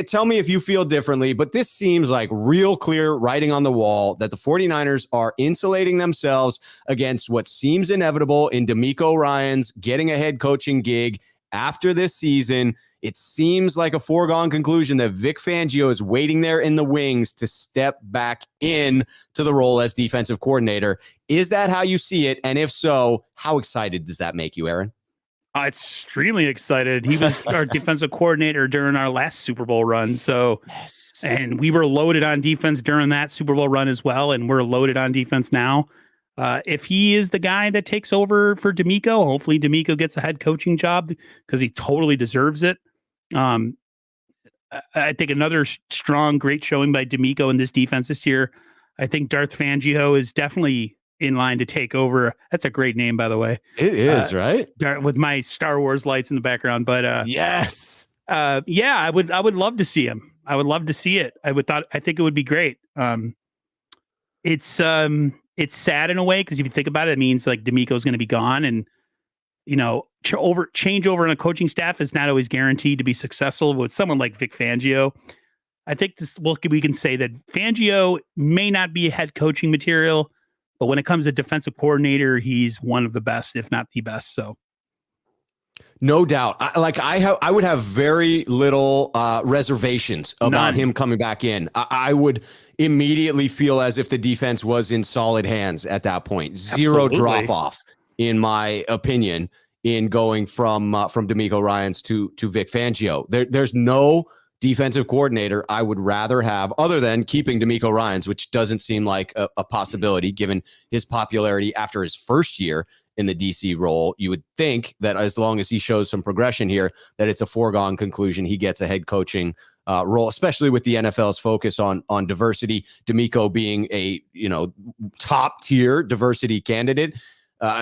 tell me if you feel differently, but this seems like real clear writing on the wall that the 49ers are insulating themselves against what seems inevitable in DeMeco Ryans getting a head coaching gig after this season. It seems like a foregone conclusion that Vic Fangio is waiting there in the wings to step back in to the role as defensive coordinator. Is that how you see it? And if so, how excited does that make you, Aaron? Extremely excited. He was our defensive coordinator during our last Super Bowl run. So, yes. And we were loaded on defense during that Super Bowl run as well. And we're loaded on defense now. If he is the guy that takes over for DeMeco, hopefully DeMeco gets a head coaching job because he totally deserves it. I think another strong, great showing by DeMeco in this defense this year. I think Darth Fangio is definitely in line to take over. That's a great name, by the way. It is, right? With my Star Wars lights in the background. But yes. Yeah, I would love to see him. I would love to see it. I think it would be great. It's sad in a way, because if you think about it, it means like DeMeco's going to be gone, and change over on a coaching staff is not always guaranteed to be successful with someone like Vic Fangio. I think we can say that Fangio may not be a head coaching material, but when it comes to defensive coordinator, he's one of the best, if not the best. So, no doubt. I would have very little reservations about him coming back in. I would immediately feel as if the defense was in solid hands at that point. Zero drop off, in my opinion, in going from DeMeco Ryans to Vic Fangio. There's no defensive coordinator I would rather have, other than keeping DeMeco Ryans, which doesn't seem like a possibility given his popularity after his first year in the DC role. You would think that as long as he shows some progression here, that it's a foregone conclusion he gets a head coaching role, especially with the NFL's focus on diversity. DeMeco being a top tier diversity candidate.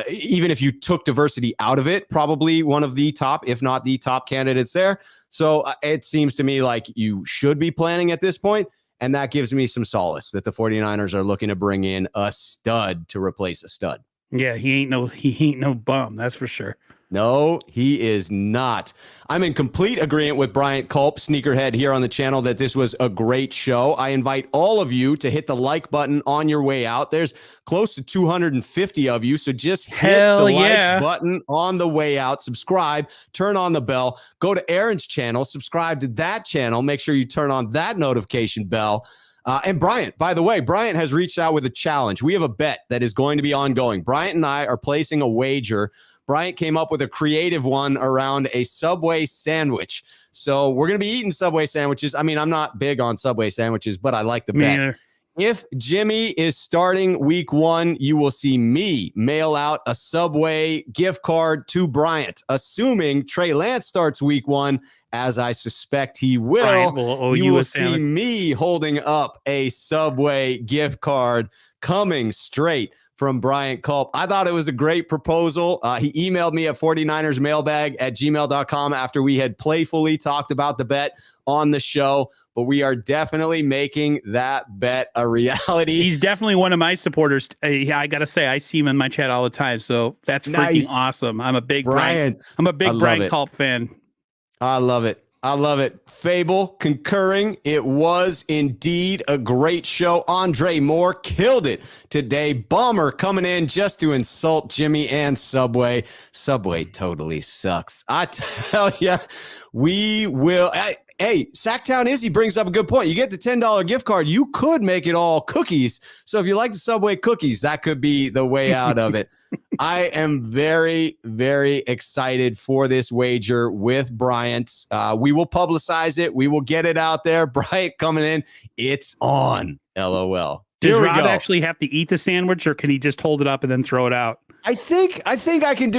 Even if you took diversity out of it, probably one of the top, if not the top candidates there. So it seems to me like you should be planning at this point, and that gives me some solace that the 49ers are looking to bring in a stud to replace a stud. Yeah, he ain't no bum, that's for sure. No, he is not. I'm in complete agreement with Bryant Culp, Sneakerhead, here on the channel that this was a great show. I invite all of you to hit the like button on your way out. There's close to 250 of you, so just hit the like button on the way out. Subscribe, turn on the bell, go to Aaron's channel, subscribe to that channel. Make sure you turn on that notification bell. And Bryant, by the way, Bryant has reached out with a challenge. We have a bet that is going to be ongoing. Bryant and I are placing a wager. Bryant came up with a creative one around a Subway sandwich. So we're going to be eating Subway sandwiches. I mean, I'm not big on Subway sandwiches, but I like the bet. If Jimmy is starting week 1, you will see me mail out a Subway gift card to Bryant. Assuming Trey Lance starts week 1, as I suspect he will, you will see me holding up a Subway gift card coming straight from Bryant Culp. I thought it was a great proposal. He emailed me at 49ersmailbag@gmail.com after we had playfully talked about the bet on the show, but we are definitely making that bet a reality. He's definitely one of my supporters. I got to say, I see him in my chat all the time, so that's freaking awesome. I'm a big Bryant Culp fan. I love it. I love it. Fable concurring. It was indeed a great show. Andre Moore killed it today. Bomber coming in just to insult Jimmy and Subway. Subway totally sucks. I tell you, we will. Hey, Sacktown Izzy brings up a good point. You get the $10 gift card. You could make it all cookies. So if you like the Subway cookies, that could be the way out of it. I am very, very excited for this wager with Bryant. We will publicize it. We will get it out there. Bryant coming in. It's on. LOL. Does Rob actually have to eat the sandwich, or can he just hold it up and then throw it out? I think I can do,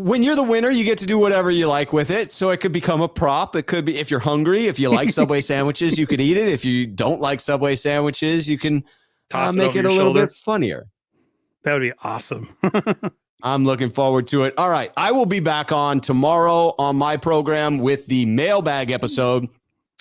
when you're the winner, you get to do whatever you like with it. So it could become a prop. It could be, if you're hungry, if you like Subway sandwiches, you could eat it. If you don't like Subway sandwiches, you can make it a little bit funnier. That would be awesome. I'm looking forward to it. All right. I will be back on tomorrow on my program with the mailbag episode.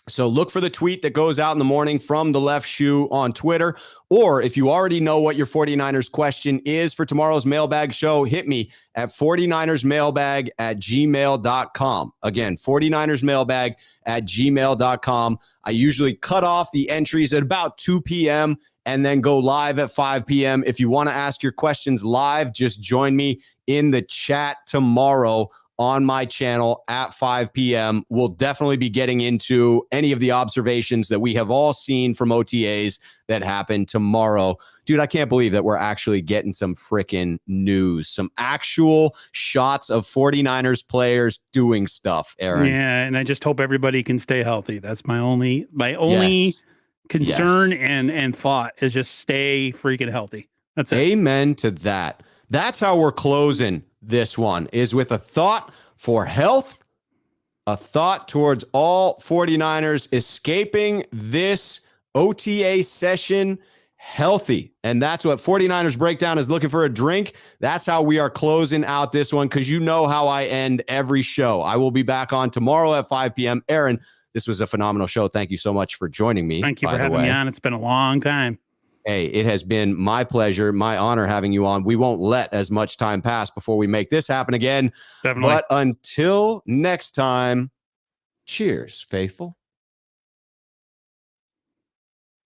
So look for the tweet that goes out in the morning from the Left Schuh on Twitter. Or if you already know what your 49ers question is for tomorrow's mailbag show, hit me at 49ersmailbag@gmail.com. Again, 49ersmailbag@gmail.com. I usually cut off the entries at about 2 p.m. and then go live at 5 p.m. If you want to ask your questions live, just join me in the chat tomorrow on my channel at 5 p.m. We'll definitely be getting into any of the observations that we have all seen from OTAs that happen tomorrow. Dude, I can't believe that we're actually getting some freaking news, some actual shots of 49ers players doing stuff, Aaron. Yeah, and I just hope everybody can stay healthy. That's my only concern and thought is just stay freaking healthy. That's it. Amen to that. That's how we're closing this one, is with a thought for health, a thought towards all 49ers escaping this OTA session healthy. And that's what 49ers Breakdown is looking for, a drink. That's how we are closing out this one, because you know how I end every show. I will be back on tomorrow at 5 p.m. Aaron, this was a phenomenal show. Thank you so much for joining me. Thank you for having me on. It's been a long time. Hey, it has been my pleasure, my honor having you on. We won't let as much time pass before we make this happen again. Definitely. But until next time, cheers, faithful.